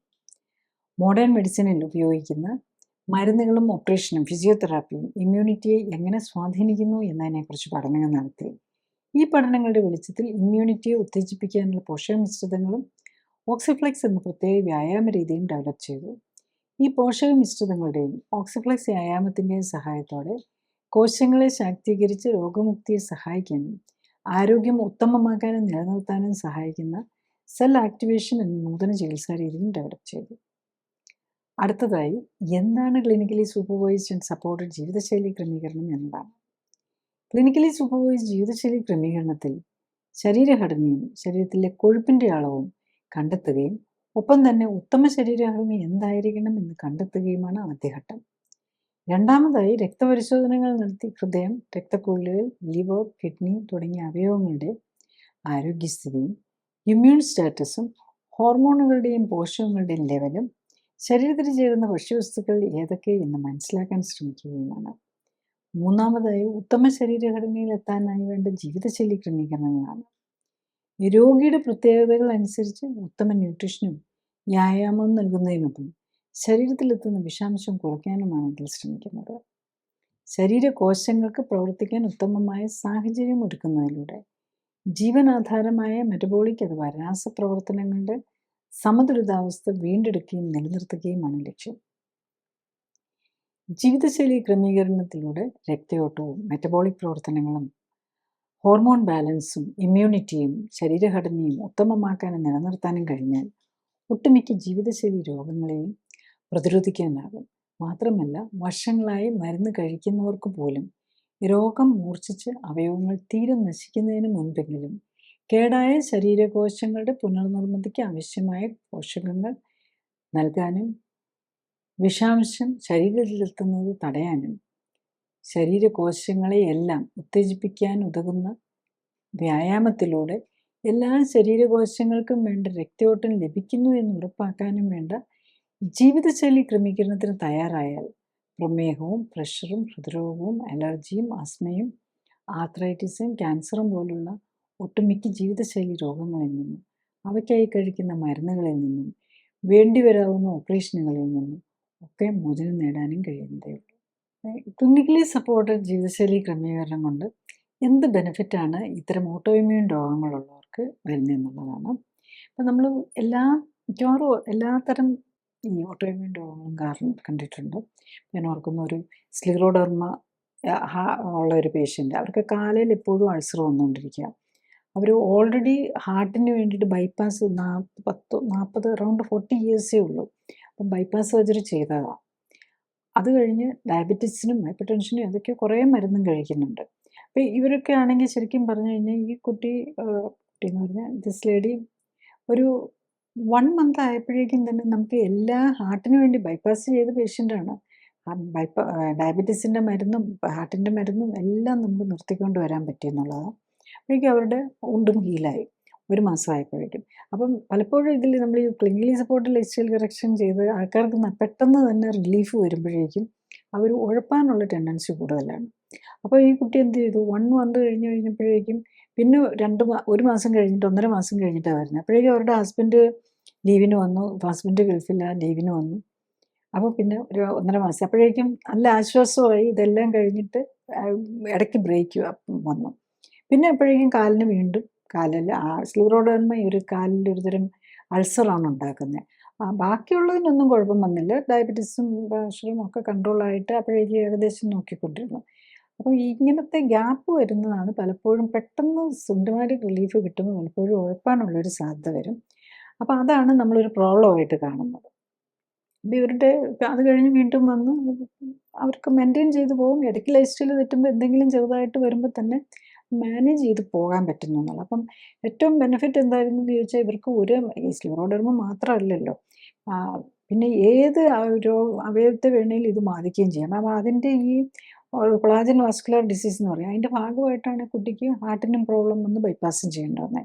മോഡേൺ മെഡിസിനിൽ ഉപയോഗിക്കുന്ന മരുന്നുകളും ഓപ്പറേഷനും ഫിസിയോതെറാപ്പിയും ഇമ്മ്യൂണിറ്റിയെ എങ്ങനെ സ്വാധീനിക്കുന്നു എന്നതിനെക്കുറിച്ച് പഠനങ്ങൾ നടത്തി. ഈ പഠനങ്ങളുടെ വെളിച്ചത്തിൽ ഇമ്മ്യൂണിറ്റിയെ ഉത്തേജിപ്പിക്കാനുള്ള പോഷക മിശ്രിതങ്ങളും ഓക്സിഫ്ലെക്സ് എന്ന പ്രത്യേക വ്യായാമ രീതിയും ഡെവലപ്പ് ചെയ്തു. ഈ പോഷക മിശ്രിതങ്ങളുടെയും ഓക്സിഫ്ലെക്സ് വ്യായാമത്തിൻ്റെയും സഹായത്തോടെ കോശങ്ങളെ ശാക്തീകരിച്ച് രോഗമുക്തിയെ സഹായിക്കാനും ആരോഗ്യം ഉത്തമമാക്കാനും നിലനിർത്താനും സഹായിക്കുന്ന സെൽ ആക്ടിവേഷൻ എന്ന നൂതന ചികിത്സാ രീതിയും ഡെവലപ്പ് ചെയ്തു. അടുത്തതായി എന്താണ് ക്ലിനിക്കലി സൂപ്പർവൈസ്ഡ് ആൻഡ് സപ്പോർട്ടഡ് ജീവിതശൈലി ക്രമീകരണം എന്നതാണ്. ക്ലിനിക്കലി സൂപ്പർവൈസ്ഡ് ജീവിതശൈലി ക്രമീകരണത്തിൽ ശരീരഘടനയും ശരീരത്തിലെ കൊഴുപ്പിൻ്റെ അളവും കണ്ടെത്തുകയും ഒപ്പം തന്നെ ഉത്തമ ശരീരഘടന എന്തായിരിക്കണം എന്ന് കണ്ടെത്തുകയുമാണ് ആദ്യഘട്ടം. രണ്ടാമതായി രക്തപരിശോധനകൾ നടത്തി ഹൃദയം, രക്തക്കുഴലുകൾ, ലിവർ, കിഡ്നി തുടങ്ങിയ അവയവങ്ങളുടെ ആരോഗ്യസ്ഥിതിയും ഇമ്മ്യൂൺ സ്റ്റാറ്റസും ഹോർമോണുകളുടെയും പോഷകങ്ങളുടെയും ലെവലും ശരീരത്തിൽ ചേരുന്ന ഭക്ഷ്യവസ്തുക്കൾ ഏതൊക്കെ എന്ന് മനസ്സിലാക്കാൻ ശ്രമിക്കുകയുമാണ്. മൂന്നാമതായി ഉത്തമ ശരീരഘടനയിൽ എത്താനായി വേണ്ട ജീവിതശൈലി ക്രമീകരണങ്ങളാണ്. രോഗിയുടെ പ്രത്യേകതകൾ അനുസരിച്ച് ഉത്തമ ന്യൂട്രീഷനും വ്യായാമവും നൽകുന്നതിനൊപ്പം ശരീരത്തിലെത്തുന്ന വിഷാംശം കുറയ്ക്കാനുമാണ് ഇതിൽ ശ്രമിക്കുന്നത്. ശരീരകോശങ്ങൾക്ക് പ്രവർത്തിക്കാൻ ഉത്തമമായ സാഹചര്യം ഒരുക്കുന്നതിലൂടെ ജീവനാധാരമായ മെറ്റബോളിക് അഥവാ രാസപ്രവർത്തനങ്ങളുടെ സമതുലിതാവസ്ഥ വീണ്ടെടുക്കുകയും നിലനിർത്തുകയുമാണ് ലക്ഷ്യം. ജീവിതശൈലി ക്രമീകരണത്തിലൂടെ രക്തയോട്ടവും മെറ്റബോളിക് പ്രവർത്തനങ്ങളും ഹോർമോൺ ബാലൻസും ഇമ്മ്യൂണിറ്റിയും ശരീരഘടനയും ഉത്തമമാക്കാനും നിലനിർത്താനും കഴിഞ്ഞാൽ ഒട്ടുമിക്ക ജീവിതശൈലി രോഗങ്ങളെയും പ്രതിരോധിക്കാനാകും. മാത്രമല്ല വർഷങ്ങളായി മരുന്ന് കഴിക്കുന്നവർക്ക് പോലും രോഗം മൂർച്ഛിച്ച് അവയവങ്ങൾ തീരെ നശിക്കുന്നതിന് മുൻപെങ്കിലും കേടായ ശരീരകോശങ്ങളുടെ പുനർനിർമ്മിതിക്ക് ആവശ്യമായ പോഷകങ്ങൾ നൽകാനും വിഷാംശം ശരീരത്തിലെത്തുന്നത് തടയാനും ശരീരകോശങ്ങളെയെല്ലാം ഉത്തേജിപ്പിക്കാൻ ഉതകുന്ന വ്യായാമത്തിലൂടെ എല്ലാ ശരീരകോശങ്ങൾക്കും വേണ്ട രക്തയോട്ടം ലഭിക്കുന്നു എന്ന് ഉറപ്പാക്കാനും വേണ്ട ജീവിതശൈലി ക്രമീകരണത്തിന് തയ്യാറായാൽ പ്രമേഹവും പ്രഷറും ഹൃദ്രോഗവും അലർജിയും ആസ്മയും ആർത്രൈറ്റിസും ക്യാൻസറും പോലുള്ള ഒട്ടുമിക്ക ജീവിതശൈലി രോഗങ്ങളിൽ നിന്നും അവയ്ക്കായി കഴിക്കുന്ന മരുന്നുകളിൽ നിന്നും വേണ്ടിവരാവുന്ന ഓപ്പറേഷനുകളിൽ നിന്നും ഒക്കെ മോചനം നേടാനും കഴിയുന്നതേ ഉള്ളൂ. ക്ലിനിക്കലി സപ്പോർട്ടഡ് ജീവിതശൈലി ക്രമീകരണം കൊണ്ട് എന്ത് ബെനിഫിറ്റാണ് ഇത്തരം ഓട്ടോഇമ്മ്യൂൺ രോഗങ്ങളുള്ളവർക്ക് വരുന്നതെന്നുള്ളതാണ്. അപ്പം നമ്മൾ മിക്കവാറും എല്ലാത്തരം ഈ ഓട്ടോഇമ്മ്യൂൺ രോഗങ്ങളും കാരണം കണ്ടിട്ടുണ്ട്. ഞാൻ ഓർക്കുന്ന ഒരു സ്ലിറോഡെർമ ഉള്ള ഒരു പേഷ്യൻ്റ്, അവർക്ക് കാലിൽ എപ്പോഴും അൾസർ വന്നുകൊണ്ടിരിക്കുക. അവർ ഓൾറെഡി ഹാർട്ടിന് വേണ്ടിയിട്ട് ബൈപ്പാസ് 40 അറൗണ്ട് 40 ഇയേഴ്സേ ഉള്ളൂ. അപ്പം ബൈപ്പാസ് സർജറി ചെയ്തതാണ്. അത് കഴിഞ്ഞ് ഡയബറ്റീസിനും ഹൈപ്പർ ടെൻഷനും അതൊക്കെ കുറേ മരുന്നും കഴിക്കുന്നുണ്ട്. അപ്പോൾ ഇവരൊക്കെ ആണെങ്കിൽ ശരിക്കും പറഞ്ഞു കഴിഞ്ഞാൽ ഈ കുട്ടി എന്ന് പറഞ്ഞാൽ ദിസ് ലേഡി ഒരു 1 മന്ത് ആയപ്പോഴേക്കും തന്നെ നമുക്ക് എല്ലാ ഹാർട്ടിന് വേണ്ടി ബൈപ്പാസ് ചെയ്ത പേഷ്യൻ്റാണ്. ഡയബറ്റീസിൻ്റെ മരുന്നും ഹാർട്ടിൻ്റെ മരുന്നും എല്ലാം നമുക്ക് നിർത്തിക്കൊണ്ട് വരാൻ പറ്റിയെന്നുള്ളതാണ്. അപ്പോഴേക്കും അവരുടെ ഉണ്ടും ഹീലായി 1 മാസമായപ്പോഴേക്കും. അപ്പം പലപ്പോഴും ഇതിൽ നമ്മൾ ഈ clinically supported life style correction ചെയ്ത് ആൾക്കാർക്ക് പെട്ടെന്ന് തന്നെ റിലീഫ് വരുമ്പോഴേക്കും അവർ ഉഴപ്പാനുള്ള ടെൻഡൻസി കൂടുതലാണ്. അപ്പോൾ ഈ കുട്ടി എന്ത് ചെയ്തു, 1 മന്ത് കഴിഞ്ഞപ്പോഴേക്കും പിന്നെ 1 മാസം കഴിഞ്ഞിട്ട് 1.5 മാസം കഴിഞ്ഞിട്ടാണ് വരുന്നത്. അപ്പോഴേക്കും അവരുടെ ഹസ്ബൻഡ് ലീവിന് വന്നു, ഹസ്ബൻഡ് ഗൾഫില്ല, ലീവിന് വന്നു. അപ്പോൾ പിന്നെ ഒരു 1.5 മാസം അപ്പോഴേക്കും നല്ല ആശ്വാസമായി. ഇതെല്ലാം കഴിഞ്ഞിട്ട് ഇടയ്ക്ക് ബ്രേക്ക് വന്നു. പിന്നെ അപ്പോഴേക്കും കാലിന് വീണ്ടും കാലിൽ സ്ലിറോഡെർമ ഒരു കാലിൽ ഒരുതരം അൾസറാണ് ഉണ്ടാക്കുന്നത്. ബാക്കിയുള്ളതിനൊന്നും കുഴപ്പം വന്നില്ല. ഡയബറ്റീസും പ്രഷറും ഒക്കെ കൺട്രോളായിട്ട് അപ്പോഴേക്കും ഏകദേശം നോക്കിക്കൊണ്ടിരുന്നു. അപ്പോൾ ഇങ്ങനത്തെ ഗ്യാപ്പ് വരുന്നതാണ് പലപ്പോഴും പെട്ടെന്ന് സിംപ്റ്റമാറ്റിക് റിലീഫ് കിട്ടുമ്പോൾ പലപ്പോഴും ഉഴപ്പാനുള്ളൊരു സാധ്യത വരും. അപ്പോൾ അതാണ് നമ്മളൊരു പ്രോബ്ലമായിട്ട് കാണുന്നത്. ഇവരുടെ അത് കഴിഞ്ഞ് വീണ്ടും വന്ന് അവർക്ക് മെയിൻറ്റെയിൻ ചെയ്ത് പോകും. ഇടയ്ക്ക് ലൈഫ് സ്റ്റൈൽ തെറ്റുമ്പോൾ എന്തെങ്കിലും ചെറുതായിട്ട് വരുമ്പോൾ തന്നെ മാനേജ് ചെയ്ത് പോകാൻ പറ്റുന്നു എന്നുള്ളത്. അപ്പം ഏറ്റവും ബെനിഫിറ്റ് എന്തായിരുന്നു എന്ന് ചോദിച്ചാൽ ഇവർക്ക് ഈ സ്ക്ലിറോഡെർമ മാത്രമല്ലല്ലോ, പിന്നെ ഏത് അവയവത്തെ വേണമെങ്കിലും ഇത് ബാധിക്കുകയും ചെയ്യാം. അപ്പോൾ അതിൻ്റെ ഈ കൊളാജൻ വാസ്കുലർ ഡിസീസ് എന്ന് പറയും, അതിൻ്റെ ഭാഗമായിട്ടാണ് കുട്ടിക്ക് ഹാർട്ടിനും പ്രോബ്ലം വന്ന് ബൈപ്പാസും ചെയ്യേണ്ടത്.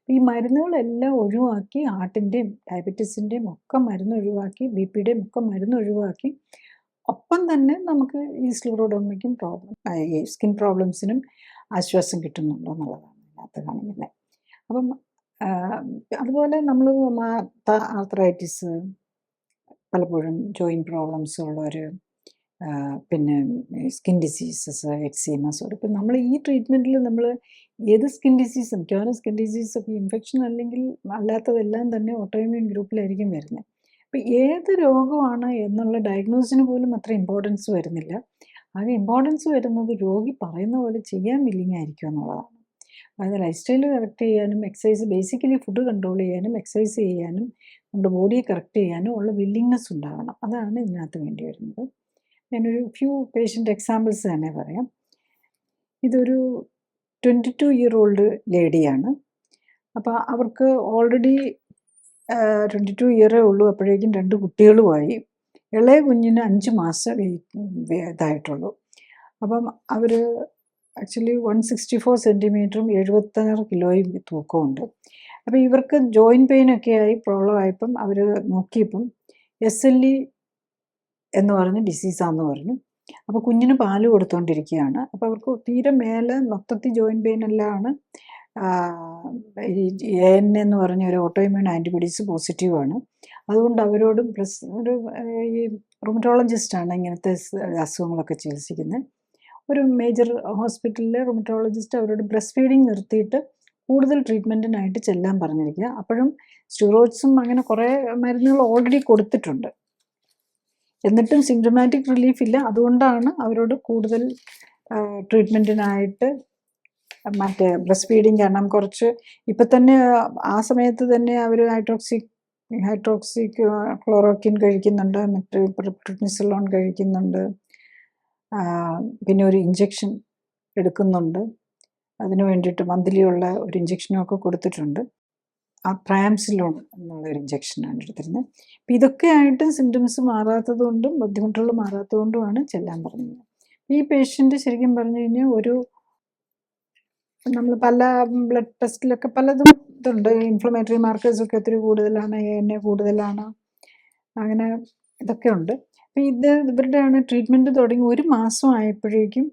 ഈ മരുന്നുകളെല്ലാം ഒഴിവാക്കി, ഹാർട്ടിൻ്റെയും ഡയബറ്റീസിൻ്റെയും ഒക്കെ മരുന്ന് ഒഴിവാക്കി, BP-യുടെയും ഒക്കെ മരുന്ന് ഒഴിവാക്കി, ഒപ്പം തന്നെ നമുക്ക് ഈ സ്ക്ലിറോഡെർമയ്ക്കും ഈ സ്കിൻ പ്രോബ്ലംസിനും ആശ്വാസം കിട്ടുന്നുണ്ടോ എന്നുള്ളതാണ് ഇതിനകത്ത് കാണിക്കുന്നത്. അപ്പം അതുപോലെ നമ്മൾ ആർത്രൈറ്റിസ്, പലപ്പോഴും ജോയിൻറ്റ് പ്രോബ്ലംസ് ഉള്ളവർ, പിന്നെ സ്കിൻ ഡിസീസസ്, എക്സീമ, ഇപ്പം നമ്മൾ ഈ ട്രീറ്റ്മെൻറ്റിൽ നമ്മൾ ഏത് സ്കിൻ ഡിസീസും, മിക്കവാറും സ്കിൻ ഡിസീസൊക്കെ ഇൻഫെക്ഷൻ അല്ലെങ്കിൽ അല്ലാത്തതെല്ലാം തന്നെ ഓട്ടോഇമ്യൂൺ ഗ്രൂപ്പിലായിരിക്കും വരുന്നത്. അപ്പം ഏത് രോഗമാണ് എന്നുള്ള ഡയഗ്നോസിന് പോലും അത്ര ഇമ്പോർട്ടൻസ് വരുന്നില്ല. ആകെ ഇമ്പോർട്ടൻസ് വരുന്നത് രോഗി പറയുന്ന പോലെ ചെയ്യാൻ വില്ലിങ് ആയിരിക്കും എന്നുള്ളതാണ്. അതായത് ലൈഫ് സ്റ്റൈൽ കറക്റ്റ് ചെയ്യാനും, എക്സസൈസ്, ബേസിക്കലി ഫുഡ് കൺട്രോൾ ചെയ്യാനും, എക്സസൈസ് ചെയ്യാനും, നമ്മുടെ ബോഡിയെ കറക്റ്റ് ചെയ്യാനും ഉള്ള വില്ലിങ്നെസ് ഉണ്ടാകണം. അതാണ് ഇതിനകത്ത് വേണ്ടി വരുന്നത്. ഞാനൊരു ഫ്യൂ പേഷ്യൻ്റ് എക്സാമ്പിൾസ് തന്നെ പറയാം. ഇതൊരു 22 ഇയർ ഓൾഡ് ലേഡിയാണ്. അപ്പോൾ അവർക്ക് ഓൾറെഡി 22 ഇയറേ ഉള്ളൂ, അപ്പോഴേക്കും 2 കുട്ടികളുമായി. ഇളയ കുഞ്ഞിന് 5 മാസം ഇതായിട്ടുള്ളൂ. അപ്പം അവർ ആക്ച്വലി 164 സെൻറ്റിമീറ്ററും 76 കിലോയും തൂക്കമുണ്ട്. അപ്പോൾ ഇവർക്ക് ജോയിൻറ്റ് പെയിനൊക്കെ ആയി പ്രോബ്ലം ആയപ്പം അവർ നോക്കിയപ്പം SLE എന്ന് പറഞ്ഞ് ഡിസീസാന്ന് പറഞ്ഞു. അപ്പോൾ കുഞ്ഞിന് പാല് കൊടുത്തുകൊണ്ടിരിക്കുകയാണ്. അപ്പോൾ അവർക്ക് തീരെ മേലെ മൊത്തത്തിൽ ജോയിൻറ്റ് പെയിൻ എല്ലാമാണ്. ഈ AN എന്ന് പറഞ്ഞ ഒരു ഓട്ടോഇമ്യൂൺ ആൻറ്റിബോഡീസ് പോസിറ്റീവാണ്. അതുകൊണ്ട് അവരോട് ഈ റുമറ്റോളജിസ്റ്റാണ് ഇങ്ങനത്തെ അസുഖങ്ങളൊക്കെ ചികിത്സിക്കുന്നത്. ഒരു മേജർ ഹോസ്പിറ്റലിലെ റുമറ്റോളജിസ്റ്റ് അവരോട് ബ്രസ്റ്റ് ഫീഡിങ് നിർത്തിയിട്ട് കൂടുതൽ ട്രീറ്റ്മെൻറ്റിനായിട്ട് ചെല്ലാൻ പറഞ്ഞിരിക്കുക. അപ്പോഴും സ്റ്റിറോയിഡ്സും അങ്ങനെ കുറേ മരുന്നുകൾ ഓൾറെഡി കൊടുത്തിട്ടുണ്ട്. എന്നിട്ടും സിംറ്റമാറ്റിക് റിലീഫ് ഇല്ല. അതുകൊണ്ടാണ് അവരോട് കൂടുതൽ ട്രീറ്റ്മെൻറ്റിനായിട്ട് മറ്റേ ബ്രസ്റ്റ് ഫീഡിങ്, കാരണം കുറച്ച് ഇപ്പം തന്നെ ആ സമയത്ത് തന്നെ അവർ ഹൈഡ്രോക്സിക് ക്ലോറോക്വിൻ കഴിക്കുന്നുണ്ട്, മറ്റ് പ്രെഡ്നിസലോൺ കഴിക്കുന്നുണ്ട്, പിന്നെ ഒരു ഇഞ്ചക്ഷൻ എടുക്കുന്നുണ്ട്. അതിന് വേണ്ടിയിട്ട് മന്ത്ലി ഉള്ള ഒരു ഇഞ്ചക്ഷനും ഒക്കെ കൊടുത്തിട്ടുണ്ട്. ട്രയാംസിലോൺ എന്നുള്ളൊരു ഇഞ്ചക്ഷനാണ് എടുത്തിരുന്നത്. അപ്പം ഇതൊക്കെ ആയിട്ടും സിംറ്റംസ് മാറാത്തതുകൊണ്ടും ബുദ്ധിമുട്ടുകൾ മാറാത്തതുകൊണ്ടുമാണ് ചെല്ലാൻ പറഞ്ഞത്. ഈ പേഷ്യൻ്റ് ശരിക്കും പറഞ്ഞു കഴിഞ്ഞാൽ നമ്മൾ പല ബ്ലഡ് ടെസ്റ്റിലൊക്കെ പലതും ഇതുണ്ട്. ഇൻഫ്ലമേറ്ററി മാർക്കേഴ്സൊക്കെ ഒത്തിരി കൂടുതലാണ്, AN കൂടുതലാണ്, അങ്ങനെ ഇതൊക്കെ ഉണ്ട്. അപ്പം ഇവരുടെയാണ് ട്രീറ്റ്മെൻറ്റ് തുടങ്ങി 1 മാസം ആയപ്പോഴേക്കും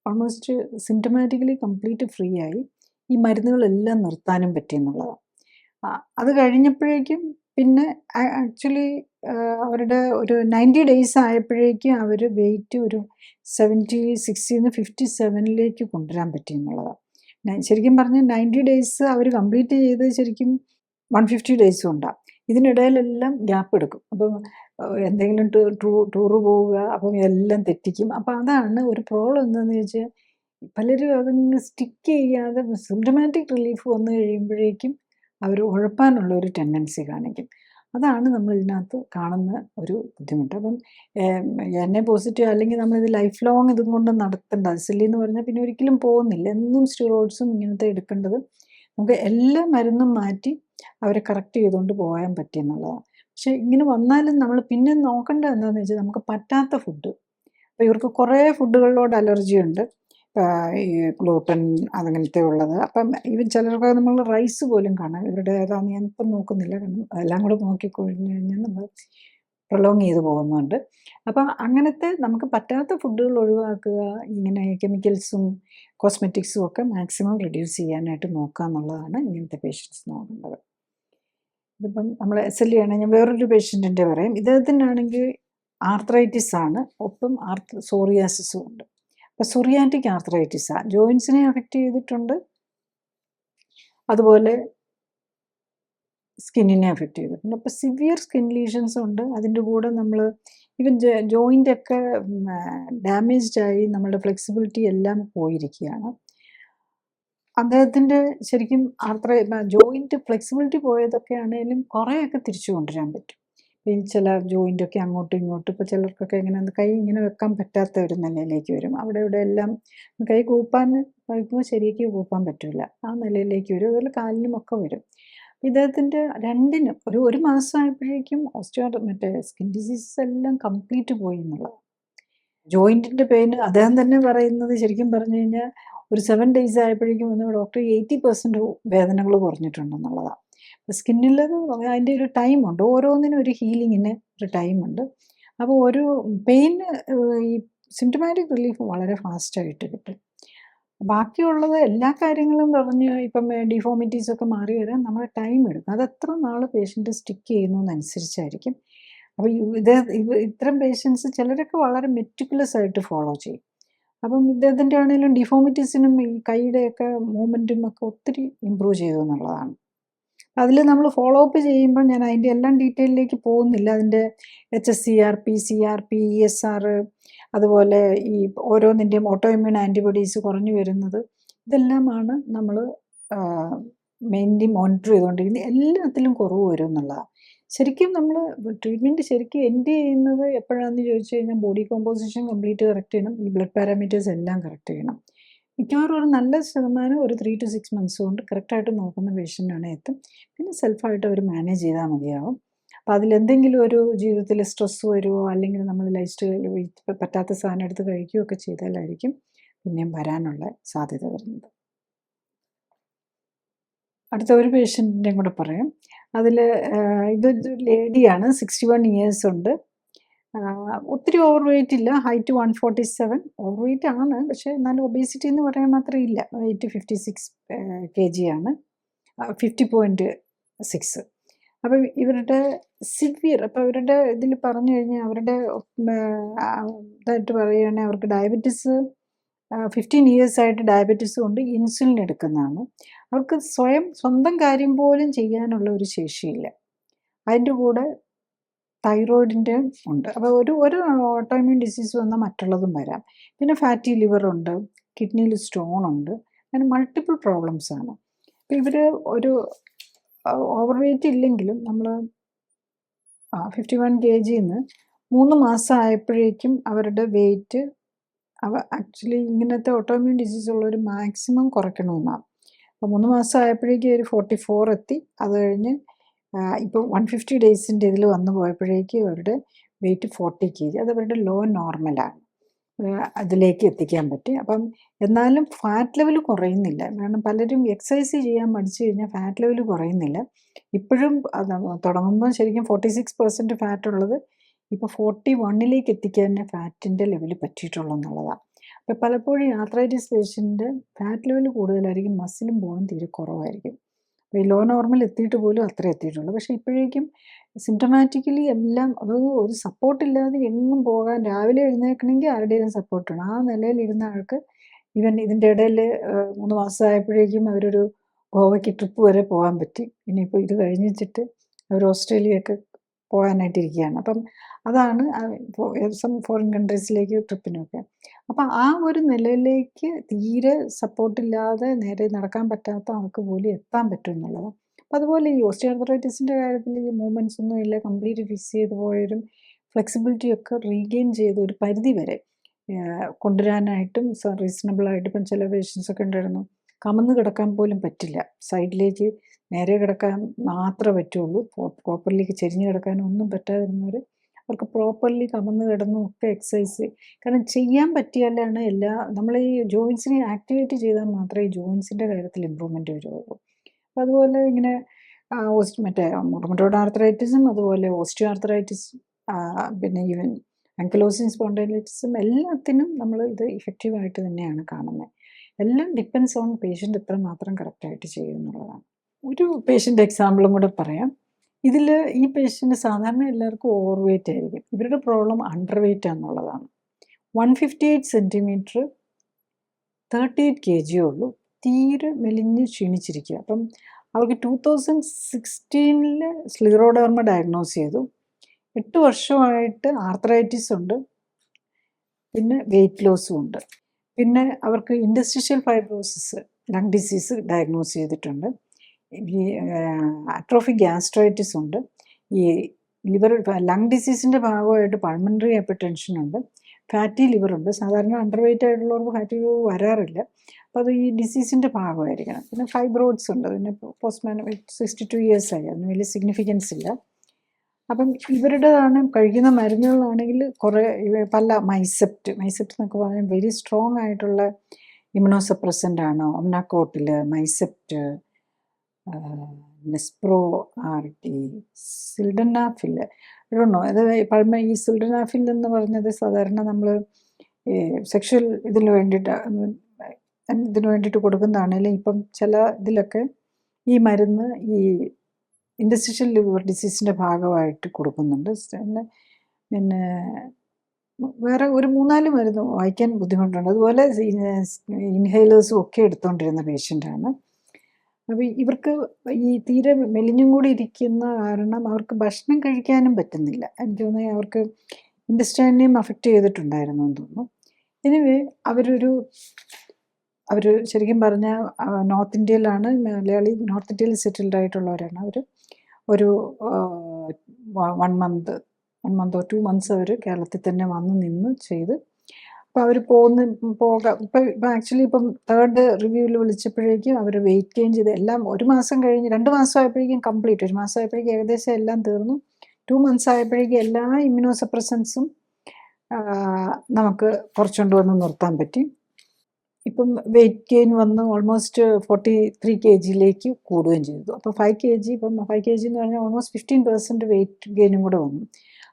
ഓൾമോസ്റ്റ് സിംറ്റമാറ്റിക്കലി കംപ്ലീറ്റ് ഫ്രീ ആയി. ഈ മരുന്നുകളെല്ലാം നിർത്താനും പറ്റിയെന്നുള്ളതാണ്. അത് കഴിഞ്ഞപ്പോഴേക്കും പിന്നെ ആക്ച്വലി അവരുടെ ഒരു 90 ഡേയ്സ് ആയപ്പോഴേക്കും അവർ വെയിറ്റ് ഒരു 60 57 കൊണ്ടുവരാൻ പറ്റിയെന്നുള്ളതാണ്. ശരിക്കും പറഞ്ഞാൽ 90 ഡേയ്സ് അവർ കംപ്ലീറ്റ് ചെയ്ത് ശരിക്കും 150 ഡേയ്സും ഉണ്ടാകും. ഇതിനിടയിലെല്ലാം ഗ്യാപ്പ് എടുക്കും. അപ്പം എന്തെങ്കിലും ടൂറ് പോവുക, അപ്പം എല്ലാം തെറ്റിക്കും. അപ്പം അതാണ് ഒരു പ്രോബ്ലം. എന്താണെന്ന് ചോദിച്ചാൽ പലരും അതങ്ങ് സ്റ്റിക്ക് ചെയ്യാതെ സിംറ്റമാറ്റിക് റിലീഫ് വന്നു കഴിയുമ്പോഴേക്കും അവർ ഉഴപ്പാനുള്ള ഒരു ടെൻഡൻസി കാണിക്കും. അതാണ് നമ്മൾ ഇതിനകത്ത് കാണുന്ന ഒരു ബുദ്ധിമുട്ട്. അപ്പം NA പോസിറ്റീവ് അല്ലെങ്കിൽ നമ്മളിത് ലൈഫ് ലോങ് ഇതും കൊണ്ട് നടത്തേണ്ട. SLE എന്ന് പറഞ്ഞാൽ പിന്നെ ഒരിക്കലും പോകുന്നില്ല. എന്നും സ്റ്റിറോയിഡ്സും ഇങ്ങനത്തെ എടുക്കേണ്ടത്. നമുക്ക് എല്ലാ മരുന്നും മാറ്റി അവരെ കറക്റ്റ് ചെയ്തുകൊണ്ട് പോകാൻ പറ്റിയെന്നുള്ളതാണ്. പക്ഷേ ഇങ്ങനെ വന്നാലും നമ്മൾ പിന്നെ നോക്കേണ്ടത് എന്താണെന്ന് വെച്ചാൽ നമുക്ക് പറ്റാത്ത ഫുഡ്. അപ്പോൾ ഇവർക്ക് കുറേ ഫുഡുകളിലോട് അലർജിയുണ്ട്. ഈ ഗ്ലൂട്ടൻ അങ്ങനത്തെ ഉള്ളത്. അപ്പം ചിലർക്ക് നമ്മൾ റൈസ് പോലും കാണാം ഇവരുടെ ഏതാണെന്ന് ഞാനിപ്പം നോക്കുന്നില്ല, കാരണം അതെല്ലാം കൂടെ നോക്കിക്കഴിഞ്ഞ് കഴിഞ്ഞാൽ നമ്മൾ പ്രൊലോങ് ചെയ്ത് പോകുന്നുണ്ട്. അപ്പം അങ്ങനത്തെ നമുക്ക് പറ്റാത്ത ഫുഡുകൾ ഒഴിവാക്കുക, ഇങ്ങനെ കെമിക്കൽസും കോസ്മെറ്റിക്സും ഒക്കെ മാക്സിമം റിഡ്യൂസ് ചെയ്യാനായിട്ട് നോക്കുക എന്നുള്ളതാണ് ഇങ്ങനത്തെ പേഷ്യൻസ് നോക്കേണ്ടത്. ഇതിപ്പം നമ്മൾ SLE ആണ്. ഞാൻ വേറൊരു പേഷ്യൻറ്റിൻ്റെ പറയാം. ഇദ്ദേഹത്തിനാണെങ്കിൽ ആർത്രൈറ്റിസ് ആണ്, ഒപ്പം സോറിയാസിസും ഉണ്ട്. അപ്പോൾ സൊറിയാറ്റിക് ആർത്രൈറ്റിസാണ്, ജോയിൻസിനെ അഫക്റ്റ് ചെയ്തിട്ടുണ്ട്, അതുപോലെ സ്കിന്നിനെ അഫക്റ്റ് ചെയ്തിട്ടുണ്ട്. അപ്പോൾ സിവിയർ സ്കിൻ ലീഷൻസും ഉണ്ട്. അതിൻ്റെ കൂടെ നമ്മൾ ഈവൻ ജോയിൻ്റൊക്കെ ഡാമേജ്ഡായി നമ്മളുടെ ഫ്ലെക്സിബിലിറ്റി എല്ലാം പോയിരിക്കുകയാണ്. അദ്ദേഹത്തിൻ്റെ ശരിക്കും ജോയിൻറ്റ് ഫ്ലെക്സിബിലിറ്റി പോയതൊക്കെ ആണെങ്കിലും കുറേയൊക്കെ തിരിച്ചു കൊണ്ടുവരാൻ പറ്റും. ഈ ചില ജോയിൻ്റൊക്കെ അങ്ങോട്ടും ഇങ്ങോട്ടും ഇപ്പോൾ ചിലർക്കൊക്കെ ഇങ്ങനെ കൈ ഇങ്ങനെ വെക്കാൻ പറ്റാത്ത ഒരു നിലയിലേക്ക് വരും. അവിടെ ഇവിടെ എല്ലാം കൈ കൂപ്പാൻ കഴിക്കുമ്പോൾ ശരിക്ക് കൂപ്പാൻ പറ്റില്ല, ആ നിലയിലേക്ക് വരും. അതുപോലെ കാലിനുമൊക്കെ വരും. ഇദ്ദേഹത്തിൻ്റെ രണ്ടിനും ഒരു മാസമായപ്പോഴേക്കും മറ്റേ സ്കിൻ ഡിസീസസ് എല്ലാം കംപ്ലീറ്റ് പോയി എന്നുള്ളതാണ്. ജോയിൻറ്റിൻ്റെ പെയിൻ അദ്ദേഹം തന്നെ പറയുന്നത് ശരിക്കും പറഞ്ഞു കഴിഞ്ഞാൽ ഒരു 7 days ആയപ്പോഴേക്കും വന്ന് ഡോക്ടർ 80% വേദനകൾ കുറഞ്ഞിട്ടുണ്ടെന്നുള്ളതാണ്. സ്കിന്നിലത് അതിൻ്റെ ഒരു ടൈമുണ്ട്, ഓരോന്നിനും ഒരു ഹീലിങ്ങിന് ഒരു ടൈമുണ്ട്. അപ്പോൾ ഒരു പെയിന് ഈ സിംറ്റമാറ്റിക് റിലീഫ് വളരെ ഫാസ്റ്റായിട്ട് കിട്ടും. ബാക്കിയുള്ളത് എല്ലാ കാര്യങ്ങളും പറഞ്ഞ് ഇപ്പം ഡിഫോമിറ്റീസൊക്കെ മാറി വരാൻ നമ്മൾ ടൈം എടുക്കും. അത് എത്ര നാൾ പേഷ്യൻ്റ് സ്റ്റിക്ക് ചെയ്യുന്നതനുസരിച്ചായിരിക്കും. അപ്പോൾ ഇത്തരം പേഷ്യൻസ് ചിലരൊക്കെ വളരെ മെറ്റിക്കുലസ് ആയിട്ട് ഫോളോ ചെയ്യും. അപ്പം ഇദ്ദേഹത്തിൻ്റെ ആണെങ്കിലും ഡിഫോമിറ്റീസിനും ഈ കൈയുടെയൊക്കെ മൂവ്മെൻറ്റും ഒക്കെ ഒത്തിരി ഇമ്പ്രൂവ് ചെയ്തു എന്നുള്ളതാണ്. അതിൽ നമ്മൾ ഫോളോ അപ്പ് ചെയ്യുമ്പോൾ ഞാൻ അതിൻ്റെ എല്ലാം ഡീറ്റെയിലേക്ക് പോകുന്നില്ല. അതിൻ്റെ HSCR, PCR, ESR, അതുപോലെ ഈ ഓരോന്നിൻ്റെയും ഓട്ടോ ഇമ്മ്യൂൺ ആൻറ്റിബോഡീസ് കുറഞ്ഞു വരുന്നത്, ഇതെല്ലാമാണ് നമ്മൾ മെയിൻലി മോണിറ്റർ ചെയ്തുകൊണ്ടിരിക്കുന്നത്. എല്ലാത്തിലും കുറവ് വരും എന്നുള്ളതാണ്. ശരിക്കും നമ്മൾ ട്രീറ്റ്മെൻറ്റ് ശരിക്കും എൻഡ് ചെയ്യുന്നത് എപ്പോഴാണെന്ന് ചോദിച്ചു കഴിഞ്ഞാൽ ബോഡി കോമ്പോസിഷൻ കംപ്ലീറ്റ് കറക്റ്റ് ചെയ്യണം, ഈ ബ്ലഡ് പാരാമീറ്റേഴ്സ് എല്ലാം കറക്റ്റ് ചെയ്യണം. മിക്കവാറും ഒരു നല്ല ശതമാനം ഒരു 3 to 6 months കൊണ്ട് കറക്റ്റായിട്ട് നോക്കുന്ന പേഷ്യൻ്റാണ് എത്തും. പിന്നെ സെൽഫായിട്ട് അവർ മാനേജ് ചെയ്താൽ മതിയാവും. അപ്പോൾ അതിലെന്തെങ്കിലും ഒരു ജീവിതത്തിൽ സ്ട്രെസ് വരുമോ അല്ലെങ്കിൽ നമ്മൾ ലൈഫ് സ്റ്റൈൽ പറ്റാത്ത സാധനം എടുത്ത് കഴിക്കുകയൊക്കെ ചെയ്താലായിരിക്കും പിന്നെയും വരാനുള്ള സാധ്യത വരുന്നത്. അടുത്ത ഒരു പേഷ്യൻറ്റിൻ്റെയും കൂടെ പറയാം. അതിൽ ഇതൊരു ലേഡിയാണ്, 61 years ഉണ്ട്. ഒത്തിരി ഓവർ വെയ്റ്റ് ഇല്ല, ഹൈറ്റ് 147, ഓവർ വെയ്റ്റ് ആണ്, പക്ഷേ എന്നാലും ഒബേസിറ്റി എന്ന് പറയാൻ മാത്രമേ ഇല്ല. വെയ്റ്റ് 56 kg ആണ്, 50.6. അപ്പോൾ ഇവരുടെ സിവിയർ, അപ്പോൾ ഇവരുടെ ഇതിൽ പറഞ്ഞു കഴിഞ്ഞാൽ അവരുടെ ഇതായിട്ട് പറയുകയാണെങ്കിൽ അവർക്ക് ഡയബറ്റീസ് 15 years ആയിട്ട് ഡയബറ്റീസും ഉണ്ട്, ഇൻസുലിൻ എടുക്കുന്നതാണ്. അവർക്ക് സ്വന്തം കാര്യം പോലും ചെയ്യാനുള്ള ഒരു ശേഷിയില്ല. അതിൻ്റെ കൂടെ തൈറോയിഡിൻ്റെ ഉണ്ട്. അപ്പോൾ ഒരു ഓട്ടോഇമ്യൂൺ ഡിസീസ് വന്നാൽ മറ്റുള്ളതും വരാം. പിന്നെ ഫാറ്റി ലിവർ ഉണ്ട്, കിഡ്നിയിൽ സ്റ്റോൺ ഉണ്ട്, അങ്ങനെ മൾട്ടിപ്പിൾ പ്രോബ്ലംസ് ആണ്. അപ്പോൾ ഇവർ ഒരു ഓവർ വെയ്റ്റ് ഇല്ലെങ്കിലും നമ്മൾ 51 kg 3 മാസം ആയപ്പോഴേക്കും അവരുടെ വെയ്റ്റ് ആക്ച്വലി ഇങ്ങനത്തെ ഓട്ടോഇമ്യൂൺ ഡിസീസ് ഉള്ളവർ മാക്സിമം കുറയ്ക്കണമെന്നാണ്. അപ്പോൾ 3 മാസം ആയപ്പോഴേക്കും ഒരു 44 എത്തി. അത് കഴിഞ്ഞ് ഇപ്പോൾ 150 days ഇതിൽ വന്നു പോയപ്പോഴേക്കും അവരുടെ വെയ്റ്റ് 40 kg. അത് അവരുടെ ലോ നോർമലാണ്, അതിലേക്ക് എത്തിക്കാൻ പറ്റി. അപ്പം എന്നാലും ഫാറ്റ് ലെവൽ കുറയുന്നില്ല. കാരണം പലരും എക്സസൈസ് ചെയ്യാൻ മടിച്ചു കഴിഞ്ഞാൽ ഫാറ്റ് ലെവൽ കുറയുന്നില്ല. ഇപ്പോഴും തുടങ്ങുമ്പോൾ ശരിക്കും 46% ഫാറ്റ് ഉള്ളത് ഇപ്പോൾ 41 എത്തിക്കാൻ തന്നെ ഫാറ്റിൻ്റെ ലെവൽ പറ്റിയിട്ടുള്ളൂ എന്നുള്ളതാണ്. അപ്പോൾ പലപ്പോഴും ആർത്രൈറ്റിസ് പേഷ്യൻ്റ് ഫാറ്റ് ലെവൽ കൂടുതലായിരിക്കും, മസിലും ബോണും തീരെ കുറവായിരിക്കും. അപ്പോൾ ഈ ലോ നോർമൽ എത്തിയിട്ട് പോലും അത്രേ എത്തിയിട്ടുള്ളൂ. പക്ഷേ ഇപ്പോഴേക്കും സിംറ്റമാറ്റിക്കലി എല്ലാം ഒരു സപ്പോർട്ടില്ലാതെ എങ്ങും പോകാൻ, രാവിലെ എഴുന്നേൽക്കണമെങ്കിൽ ആരുടെയും സപ്പോർട്ട് വേണം. ആ നിലയിലിരുന്ന ആൾക്ക് ഈവൻ ഇതിൻ്റെ ഇടയിൽ 3 മാസമായപ്പോഴേക്കും അവരൊരു ഗോവയ്ക്ക് ട്രിപ്പ് വരെ പോകാൻ പറ്റി. ഇനിയിപ്പോൾ ഇത് കഴിഞ്ഞിട്ട് അവർ ഓസ്ട്രേലിയയൊക്കെ പോകാനായിട്ടിരിക്കുകയാണ്. അപ്പം അതാണ് ഫോറിൻ കൺട്രീസിലേക്ക് ട്രിപ്പിനൊക്കെ. അപ്പം ആ ഒരു നിലയിലേക്ക് തീരെ സപ്പോർട്ടില്ലാതെ നേരെ നടക്കാൻ പറ്റാത്ത ആൾക്ക് പോലും എത്താൻ പറ്റും എന്നുള്ളതാണ്. അപ്പം അതുപോലെ ഈ ഓസ്റ്റിയോആർത്രൈറ്റിസിൻ്റെ കാര്യത്തിൽ ഈ മൂവ്മെൻറ്റ്സ് ഒന്നും ഇല്ല, കംപ്ലീറ്റ് ഫിക്സ് ചെയ്ത് പോയവരും ഫ്ലെക്സിബിലിറ്റിയൊക്കെ റീഗെയിൻ ചെയ്ത് ഒരു പരിധി വരെ കൊണ്ടുവരാനായിട്ടും റീസണബിളായിട്ട്. ഇപ്പം ചില പേഷ്യൻസൊക്കെ ഉണ്ടായിരുന്നു, കമന്ന് കിടക്കാൻ പോലും പറ്റില്ല, സൈഡിലേക്ക് നേരെ കിടക്കാൻ മാത്രമേ പറ്റുള്ളൂ, പ്രോപ്പർലി ചെരിഞ്ഞ് കിടക്കാനും ഒന്നും പറ്റാതിരുന്നവർ അവർക്ക് പ്രോപ്പർലി കമന്ന് കിടന്നും ഒക്കെ എക്സസൈസ്, കാരണം ചെയ്യാൻ പറ്റിയാലാണ് നമ്മൾ ഈ ജോയിൻസിനെ ആക്ടിവേറ്റ് ചെയ്താൽ മാത്രമേ ഈ ജോയിൻസിൻ്റെ കാര്യത്തിൽ ഇമ്പ്രൂവ്മെൻറ്റ് വരുള്ളൂ. അപ്പോൾ അതുപോലെ ഇങ്ങനെ മറ്റേ റൊമറ്റോയ്ഡ് ആർത്രൈറ്റിസും അതുപോലെ ഓസ്റ്റിയോ ആർത്രൈറ്റിസ്, പിന്നെ ഈവൻ ആങ്കിലോസിങ് സ്പോണ്ടൈലൈറ്റിസും എല്ലാത്തിനും നമ്മൾ ഇത് ഇഫക്റ്റീവായിട്ട് തന്നെയാണ് കാണുന്നത്. എല്ലാം ഡിപ്പെൻസ് ഓൺ പേഷ്യൻ്റ് എത്രമാത്രം കറക്റ്റായിട്ട് ചെയ്യുന്നുള്ളതാണ്. ഒരു പേഷ്യൻ്റ് എക്സാമ്പിളും കൂടെ പറയാം. ഇതിൽ ഈ പേഷ്യൻ്റ് സാധാരണ എല്ലാവർക്കും ഓവർ വെയ്റ്റ് ആയിരിക്കും. ഇവരുടെ പ്രോബ്ലം അണ്ടർ വെയ്റ്റ് എന്നുള്ളതാണ്. 158 centimeter, 38 kg ഉള്ളൂ, തീരെ മെലിഞ്ഞ് ക്ഷീണിച്ചിരിക്കുക. അപ്പം അവർക്ക് 2016 സ്ലിറോഡെർമ ഡയഗ്നോസ് ചെയ്തു. 8 വർഷമായിട്ട് ആർത്രൈറ്റിസ് ഉണ്ട്, പിന്നെ വെയ്റ്റ് ലോസും ഉണ്ട്. പിന്നെ അവർക്ക് ഇൻഡസ്ട്രിഷ്യൽ ഫൈബ്രോസിസ്, ലങ് ഡിസീസ് ഡയഗ്നോസ് ചെയ്തിട്ടുണ്ട്. ഈ അട്രോഫിക് ഗ്യാസ്ട്രൈറ്റിസ് ഉണ്ട്, ഈ ലങ് ഡിസീസിൻ്റെ ഭാഗമായിട്ട് പൾമണറി ഹൈപ്പർ ടെൻഷനുണ്ട്, ഫാറ്റി ലിവറുണ്ട്. സാധാരണ അണ്ടർ വെയ്റ്റ് ആയിട്ടുള്ളവർക്ക് ഫാറ്റി ലിവർ വരാറില്ല. അപ്പോൾ അത് ഈ ഡിസീസിൻ്റെ ഭാഗമായിരിക്കണം. പിന്നെ ഫൈബ്രോയിഡ്സ് ഉണ്ട്. പിന്നെ പോസ്റ്റ് 62 ഇയേഴ്സായി, അതിന് വലിയ സിഗ്നിഫിക്കൻസ് ഇല്ല. അപ്പം ഇവരുടേതാണ് കഴിക്കുന്ന മരുന്നുകളാണെങ്കിൽ കുറേ പല മൈസെപ്റ്റ് എന്നൊക്കെ പറഞ്ഞാൽ വെരി സ്ട്രോങ് ആയിട്ടുള്ള ഇമ്യൂണോസപ്രസൻ്റ് ആണ്. ഒമ്നാക്കോട്ടിൽ, മൈസെപ്റ്റ്, നെസ്പ്രോ RT, സിൽഡനാഫിൽ. ഇടണോ അത് ഈ സിൽഡനാഫിൽ എന്ന് പറഞ്ഞത് സാധാരണ നമ്മൾ സെക്ഷൽ ഇതിന് വേണ്ടിയിട്ട് കൊടുക്കുന്നതാണെങ്കിലും ഇപ്പം ചില ഇതിലൊക്കെ ഈ മരുന്ന് ഈ ഇൻഡസ്ട്രിയൽ ലിവർ ഡിസീസിൻ്റെ ഭാഗമായിട്ട് കൊടുക്കുന്നുണ്ട്. പിന്നെ വേറെ ഒരു 3-4 മരുന്ന് വായിക്കാൻ ബുദ്ധിമുട്ടുണ്ട്. അതുപോലെ ഇൻഹേലേഴ്സും ഒക്കെ എടുത്തുകൊണ്ടിരുന്ന പേഷ്യൻ്റാണ്. അപ്പോൾ ഇവർക്ക് ഈ തീരെ മെലിഞ്ഞും കൂടി ഇരിക്കുന്ന കാരണം അവർക്ക് ഭക്ഷണം കഴിക്കാനും പറ്റുന്നില്ല. എനിക്ക് തോന്നുന്നത് അവർക്ക് ഇൻഡസ്ട്രീനെയും അഫക്റ്റ് ചെയ്തിട്ടുണ്ടായിരുന്നു എന്ന് തോന്നുന്നു. എനിവേ അവർ ശരിക്കും പറഞ്ഞാൽ നോർത്ത് ഇന്ത്യയിലാണ്, മലയാളി നോർത്ത് ഇന്ത്യയിൽ സെറ്റിൽഡ് ആയിട്ടുള്ളവരാണ്. അവർ ഒരു 1 മന്തോ 2 മന്ത്സ് അവർ കേരളത്തിൽ തന്നെ വന്ന് നിന്ന് ചെയ്ത്. അപ്പോൾ അവർ ഇപ്പം ആക്ച്വലി ഇപ്പം 3rd റിവ്യൂവിൽ വിളിച്ചപ്പോഴേക്കും അവർ വെയിറ്റ് ഗെയിൻ ചെയ്ത് എല്ലാം 1 മാസം കഴിഞ്ഞ് 2 മാസം ആയപ്പോഴേക്കും കംപ്ലീറ്റ്, 1 മാസം ആയപ്പോഴേക്കും ഏകദേശം എല്ലാം തീർന്നു. 2 മന്ത്സ് ആയപ്പോഴേക്കും എല്ലാ ഇമ്മ്യൂണോസപ്രസൻസും നമുക്ക് കുറച്ചുകൊണ്ട് വന്ന് നിർത്താൻ പറ്റി. ഇപ്പം വെയിറ്റ് ഗെയിൻ വന്ന് ഓൾമോസ്റ്റ് 43 kgയിലേക്ക് കൂടുകയും ചെയ്തു. അപ്പോൾ 5 kg എന്ന് പറഞ്ഞാൽ ഓൾമോസ്റ്റ് 15% വെയിറ്റ് ഗെയിനും കൂടെ വന്നു.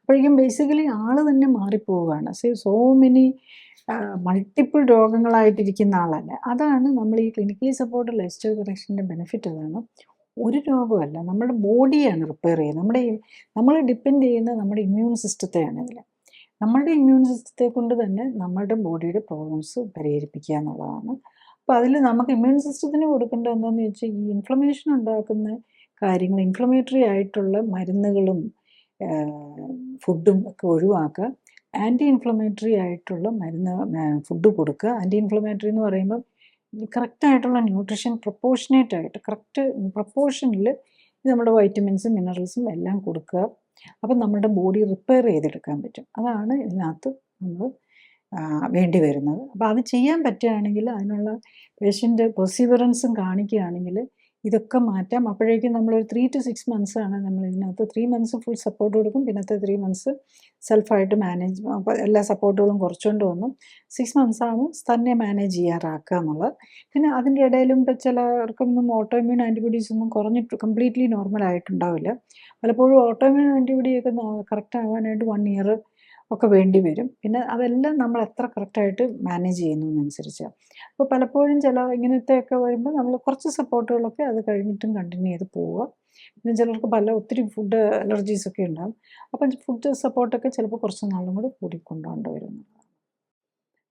അപ്പോഴേക്കും ബേസിക്കലി ആൾ തന്നെ മാറിപ്പോവുകയാണ്. സോ മെനി മൾട്ടിപ്പിൾ രോഗങ്ങളായിട്ടിരിക്കുന്ന ആളല്ല. അതാണ് നമ്മൾ ഈ ക്ലിനിക്കലി സപ്പോർട്ടഡ് ലൈഫ് സ്റ്റൈൽ കറക്ഷൻ്റെ ബെനിഫിറ്റ്. അതാണ് ഒരു രോഗമല്ല, നമ്മുടെ ബോഡിയാണ് റിപ്പയർ ചെയ്യുന്നത്. നമ്മൾ ഡിപ്പെൻഡ് ചെയ്യുന്ന നമ്മുടെ ഇമ്മ്യൂൺ സിസ്റ്റത്തെയാണ് ഇതിൽ. നമ്മളുടെ ഇമ്മ്യൂൺ സിസ്റ്റത്തെ കൊണ്ട് തന്നെ നമ്മളുടെ ബോഡിയുടെ പ്രോബ്ലംസ് പരിഹരിപ്പിക്കുക എന്നുള്ളതാണ്. അപ്പോൾ അതിൽ നമുക്ക് ഇമ്മ്യൂൺ സിസ്റ്റത്തിന് കൊടുക്കേണ്ടത് എന്താണെന്ന് വെച്ചാൽ ഈ ഇൻഫ്ലമേഷൻ ഉണ്ടാക്കുന്ന കാര്യങ്ങൾ, ഇൻഫ്ലമേറ്ററി ആയിട്ടുള്ള മരുന്നുകളും ഫുഡും ഒക്കെ ഒഴിവാക്കുക. ആൻറ്റി ഇൻഫ്ലമേറ്ററി ആയിട്ടുള്ള ഫുഡ് കൊടുക്കുക. ആൻറ്റി ഇൻഫ്ലമേറ്ററി എന്ന് പറയുമ്പോൾ കറക്റ്റായിട്ടുള്ള ന്യൂട്രീഷൻ പ്രപ്പോർഷനേറ്റ് ആയിട്ട് കറക്റ്റ് പ്രപ്പോർഷനിൽ നമ്മുടെ വൈറ്റമിൻസും മിനറൽസും എല്ലാം കൊടുക്കുക. അപ്പം നമ്മുടെ ബോഡി റിപ്പയർ ചെയ്തെടുക്കാൻ പറ്റും. അതാണ് ഇതിനകത്ത് നമ്മൾ വേണ്ടി വരുന്നത്. അപ്പോൾ അത് ചെയ്യാൻ പറ്റുകയാണെങ്കിൽ, അതിനുള്ള പേഷ്യൻ്റ് പെർസിവറൻസും കാണിക്കുകയാണെങ്കിൽ ഇതൊക്കെ മാറ്റാം. അപ്പോഴേക്കും നമ്മളൊരു 3 to 6 മന്ത്സാണ് നമ്മൾ ഇതിനകത്ത്. 3 മന്ത്സ് ഫുൾ സപ്പോർട്ട് കൊടുക്കും, പിന്നത്തെ 3 മന്ത്സ് സെൽഫായിട്ട് മാനേജ്, അപ്പോൾ എല്ലാ സപ്പോർട്ടുകളും കുറച്ചുകൊണ്ട് വന്നു 6 മന്ത്സാണ് തന്നെ മാനേജ് ചെയ്യാറാക്കുക എന്നുള്ളത്. പിന്നെ അതിൻ്റെ ഇടയിലും ഇപ്പോൾ ചിലർക്കൊന്നും ഓട്ടോഇമ്മ്യൂൺ ആൻറ്റിബോഡീസ് ഒന്നും കുറഞ്ഞിട്ട് കംപ്ലീറ്റ്ലി നോർമൽ ആയിട്ടുണ്ടാവില്ല. പലപ്പോഴും ഓട്ടോഇമ്മ്യൂൺ ആൻറ്റിബോഡിയൊക്കെ കറക്റ്റ് ആവാനായിട്ട് 1 ഇയർ ഒക്കെ വേണ്ടി വരും. പിന്നെ അതെല്ലാം നമ്മൾ എത്ര കറക്റ്റായിട്ട് മാനേജ് ചെയ്യുന്നതിനനുസരിച്ചാണ്. അപ്പോൾ പലപ്പോഴും ഇങ്ങനത്തെയൊക്കെ വരുമ്പോൾ നമ്മൾ കുറച്ച് സപ്പോർട്ടുകളൊക്കെ അത് കഴിഞ്ഞിട്ടും കണ്ടിന്യൂ ചെയ്ത് പോവുക. പിന്നെ ചിലർക്ക് ഒത്തിരി ഫുഡ് അലർജീസൊക്കെ ഉണ്ടാകും. അപ്പം ഫുഡ് സപ്പോർട്ടൊക്കെ ചിലപ്പോൾ കുറച്ച് നാളും കൂടെ കൂടിക്കൊണ്ടുകൊണ്ട് വരുന്നു.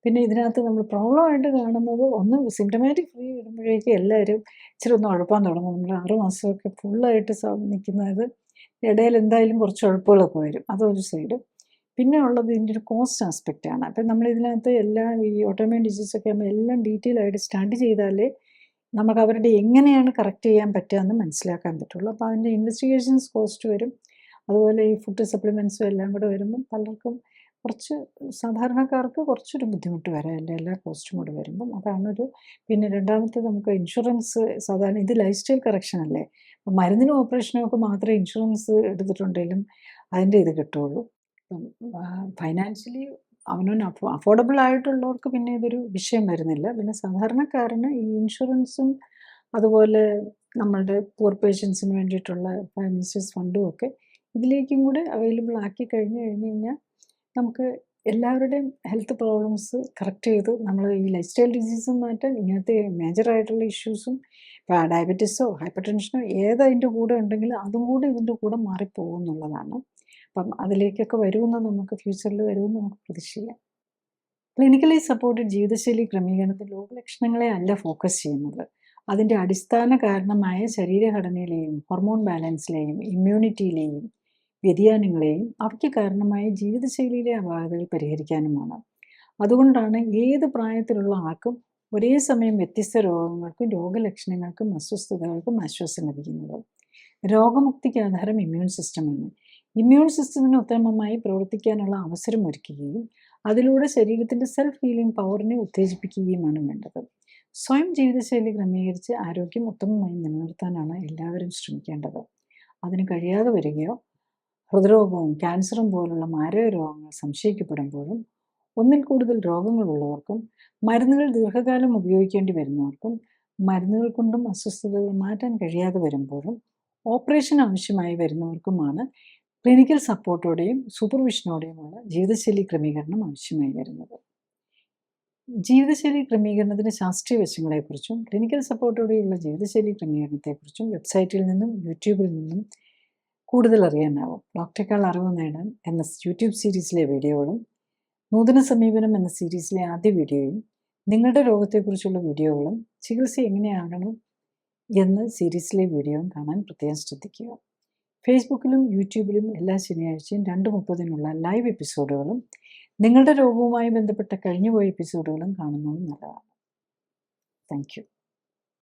പിന്നെ ഇതിനകത്ത് നമ്മൾ പ്രോബ്ലമായിട്ട് കാണുന്നത്, ഒന്ന് സിംറ്റമാറ്റിക് ഫ്രീ വരുമ്പോഴേക്കും എല്ലാവരും ഇച്ചിരി ഒന്ന് ഉഴപ്പാൻ തുടങ്ങും. നമ്മൾ 6 മാസമൊക്കെ ഫുള്ളായിട്ട് നിൽക്കുന്നത് ഇടയിൽ എന്തായാലും കുറച്ച് ഉഴപ്പുകളൊക്കെ വരും. അതൊരു സൈഡ്. പിന്നെ ഉള്ളത് ഇതിൻ്റെ ഒരു കോസ്റ്റ് ആസ്പെക്റ്റാണ്. അപ്പം നമ്മൾ ഇതിനകത്ത് എല്ലാം ഈ ഓട്ടോഇമ്യൂൺ ഡിസീസൊക്കെ ആകുമ്പോൾ എല്ലാം ഡീറ്റെയിൽ ആയിട്ട് സ്റ്റഡി ചെയ്താലേ നമുക്ക് അവരുടെ എങ്ങനെയാണ് കറക്റ്റ് ചെയ്യാൻ പറ്റുക എന്ന് മനസ്സിലാക്കാൻ പറ്റുള്ളൂ. അപ്പോൾ അതിൻ്റെ ഇൻവെസ്റ്റിഗേഷൻസ് കോസ്റ്റ് വരും. അതുപോലെ ഈ ഫുഡ് സപ്ലിമെൻറ്റ്സും എല്ലാം കൂടെ വരുമ്പം പലർക്കും സാധാരണക്കാർക്ക് കുറച്ചൊരു ബുദ്ധിമുട്ട് വരാം, എല്ലാ കോസ്റ്റും കൂടെ വരുമ്പം. പിന്നെ രണ്ടാമത്തെ നമുക്ക് ഇൻഷുറൻസ്, സാധാരണ ഇത് ലൈഫ് സ്റ്റൈൽ കറക്ഷൻ അല്ലേ, അപ്പം മരുന്നിനും ഓപ്പറേഷനും ഒക്കെ മാത്രമേ ഇൻഷുറൻസ് എടുത്തിട്ടുണ്ടെങ്കിലും അതിൻ്റെ ഇത് കിട്ടുള്ളൂ. ഫൈനാൻഷ്യലി അഫോർഡബിൾ ആയിട്ടുള്ളവർക്ക് പിന്നെ ഇതൊരു വിഷയം വരുന്നില്ല. പിന്നെ സാധാരണക്കാരന് ഈ ഇൻഷുറൻസും അതുപോലെ നമ്മളുടെ പൂർ പേഷ്യൻസിന് വേണ്ടിയിട്ടുള്ള പ്രൈം മിനിസ്റ്റേഴ്സ് ഫണ്ടും ഒക്കെ ഇതിലേക്കും കൂടെ അവൈലബിൾ ആക്കി കഴിഞ്ഞാൽ നമുക്ക് എല്ലാവരുടെയും ഹെൽത്ത് പ്രോബ്ലംസ് കറക്റ്റ് ചെയ്ത് നമ്മൾ ഈ ലൈഫ് സ്റ്റൈൽ ഡിസീസും മാറ്റാം. ഇങ്ങനത്തെ മേജറായിട്ടുള്ള ഇഷ്യൂസും, ഇപ്പോൾ ഡയബറ്റീസോ ഹൈപ്പർ ടെൻഷനോ ഏതതിൻ്റെ കൂടെ ഉണ്ടെങ്കിലും അതും കൂടെ ഇതിൻ്റെ കൂടെ മാറിപ്പോകും എന്നുള്ളതാണ്. അപ്പം അതിലേക്കൊക്കെ വരുമെന്ന് നമുക്ക് ഫ്യൂച്ചറിൽ വരുമെന്ന് നമുക്ക് പ്രതീക്ഷിക്കാം. ക്ലിനിക്കലി സപ്പോർട്ടഡ് ജീവിതശൈലി ക്രമീകരണത്തിൽ രോഗലക്ഷണങ്ങളെ അല്ല ഫോക്കസ് ചെയ്യുന്നത്, അതിൻ്റെ അടിസ്ഥാന കാരണമായ ശരീരഘടനയിലെയും ഹോർമോൺ ബാലൻസിലെയും ഇമ്മ്യൂണിറ്റിയിലെയും വ്യതിയാനങ്ങളെയും അവയ്ക്ക് കാരണമായ ജീവിതശൈലിയിലെ അപാകതകൾ പരിഹരിക്കാനുമാണ്. അതുകൊണ്ടാണ് ഏത് പ്രായത്തിലുള്ള ആൾക്കും ഒരേ സമയം വ്യത്യസ്ത രോഗങ്ങൾക്കും രോഗലക്ഷണങ്ങൾക്കും അസ്വസ്ഥതകൾക്കും ആശ്വാസം ലഭിക്കുന്നത്. രോഗമുക്തിക്ക് ആധാരം ഇമ്മ്യൂൺ സിസ്റ്റമാണ്. ഇമ്മ്യൂൺ സിസ്റ്റത്തിന് ഉത്തമമായി പ്രവർത്തിക്കാനുള്ള അവസരം ഒരുക്കുകയും അതിലൂടെ ശരീരത്തിൻ്റെ സെൽഫ് ഹീലിംഗ് പവറിനെ ഉത്തേജിപ്പിക്കുകയുമാണ് വേണ്ടത്. സ്വയം ജീവിതശൈലി ക്രമീകരിച്ച് ആരോഗ്യം ഉത്തമമായി നിലനിർത്താനാണ് എല്ലാവരും ശ്രമിക്കേണ്ടത്. അതിന് കഴിയാതെ വരികയോ ഹൃദ്രോഗവും ക്യാൻസറും പോലുള്ള മാരക രോഗങ്ങൾ സംശയിക്കപ്പെടുമ്പോഴും ഒന്നിൽ കൂടുതൽ രോഗങ്ങളുള്ളവർക്കും മരുന്നുകൾ ദീർഘകാലം ഉപയോഗിക്കേണ്ടി വരുന്നവർക്കും മരുന്നുകൾ കൊണ്ടും അസ്വസ്ഥതകൾ മാറ്റാൻ കഴിയാതെ വരുമ്പോഴും ഓപ്പറേഷൻ ആവശ്യമായി വരുന്നവർക്കുമാണ് ക്ലിനിക്കൽ സപ്പോർട്ടോടെയും സൂപ്പർവിഷനോടെയുമുള്ള ജീവിതശൈലി ക്രമീകരണം ആവശ്യമായി വരുന്നത്. ജീവിതശൈലി ക്രമീകരണത്തിൻ്റെ ശാസ്ത്രീയ വശങ്ങളെക്കുറിച്ചും ക്ലിനിക്കൽ സപ്പോർട്ടോടെയുള്ള ജീവിതശൈലി ക്രമീകരണത്തെക്കുറിച്ചും വെബ്സൈറ്റിൽ നിന്നും യൂട്യൂബിൽ നിന്നും കൂടുതൽ അറിയാനാവും. ഡോക്ടറേക്കാൾ അറിവ് നേടാൻ എന്ന യൂട്യൂബ് സീരീസിലെ വീഡിയോകളും നൂതന സമീപനം എന്ന സീരീസിലെ ആദ്യ വീഡിയോയും നിങ്ങളുടെ രോഗത്തെക്കുറിച്ചുള്ള വീഡിയോകളും ചികിത്സ എങ്ങനെയാകണം എന്ന സീരീസിലെ വീഡിയോയും കാണാൻ പ്രത്യേകം ശ്രദ്ധിക്കുക. ഫേസ്ബുക്കിലും യൂട്യൂബിലും എല്ലാ ശനിയാഴ്ചയും 2:30 ലൈവ് എപ്പിസോഡുകളും നിങ്ങളുടെ രോഗവുമായി ബന്ധപ്പെട്ട കഴിഞ്ഞുപോയ എപ്പിസോഡുകളും കാണുന്നതും നല്ലതാണ്. Thank you.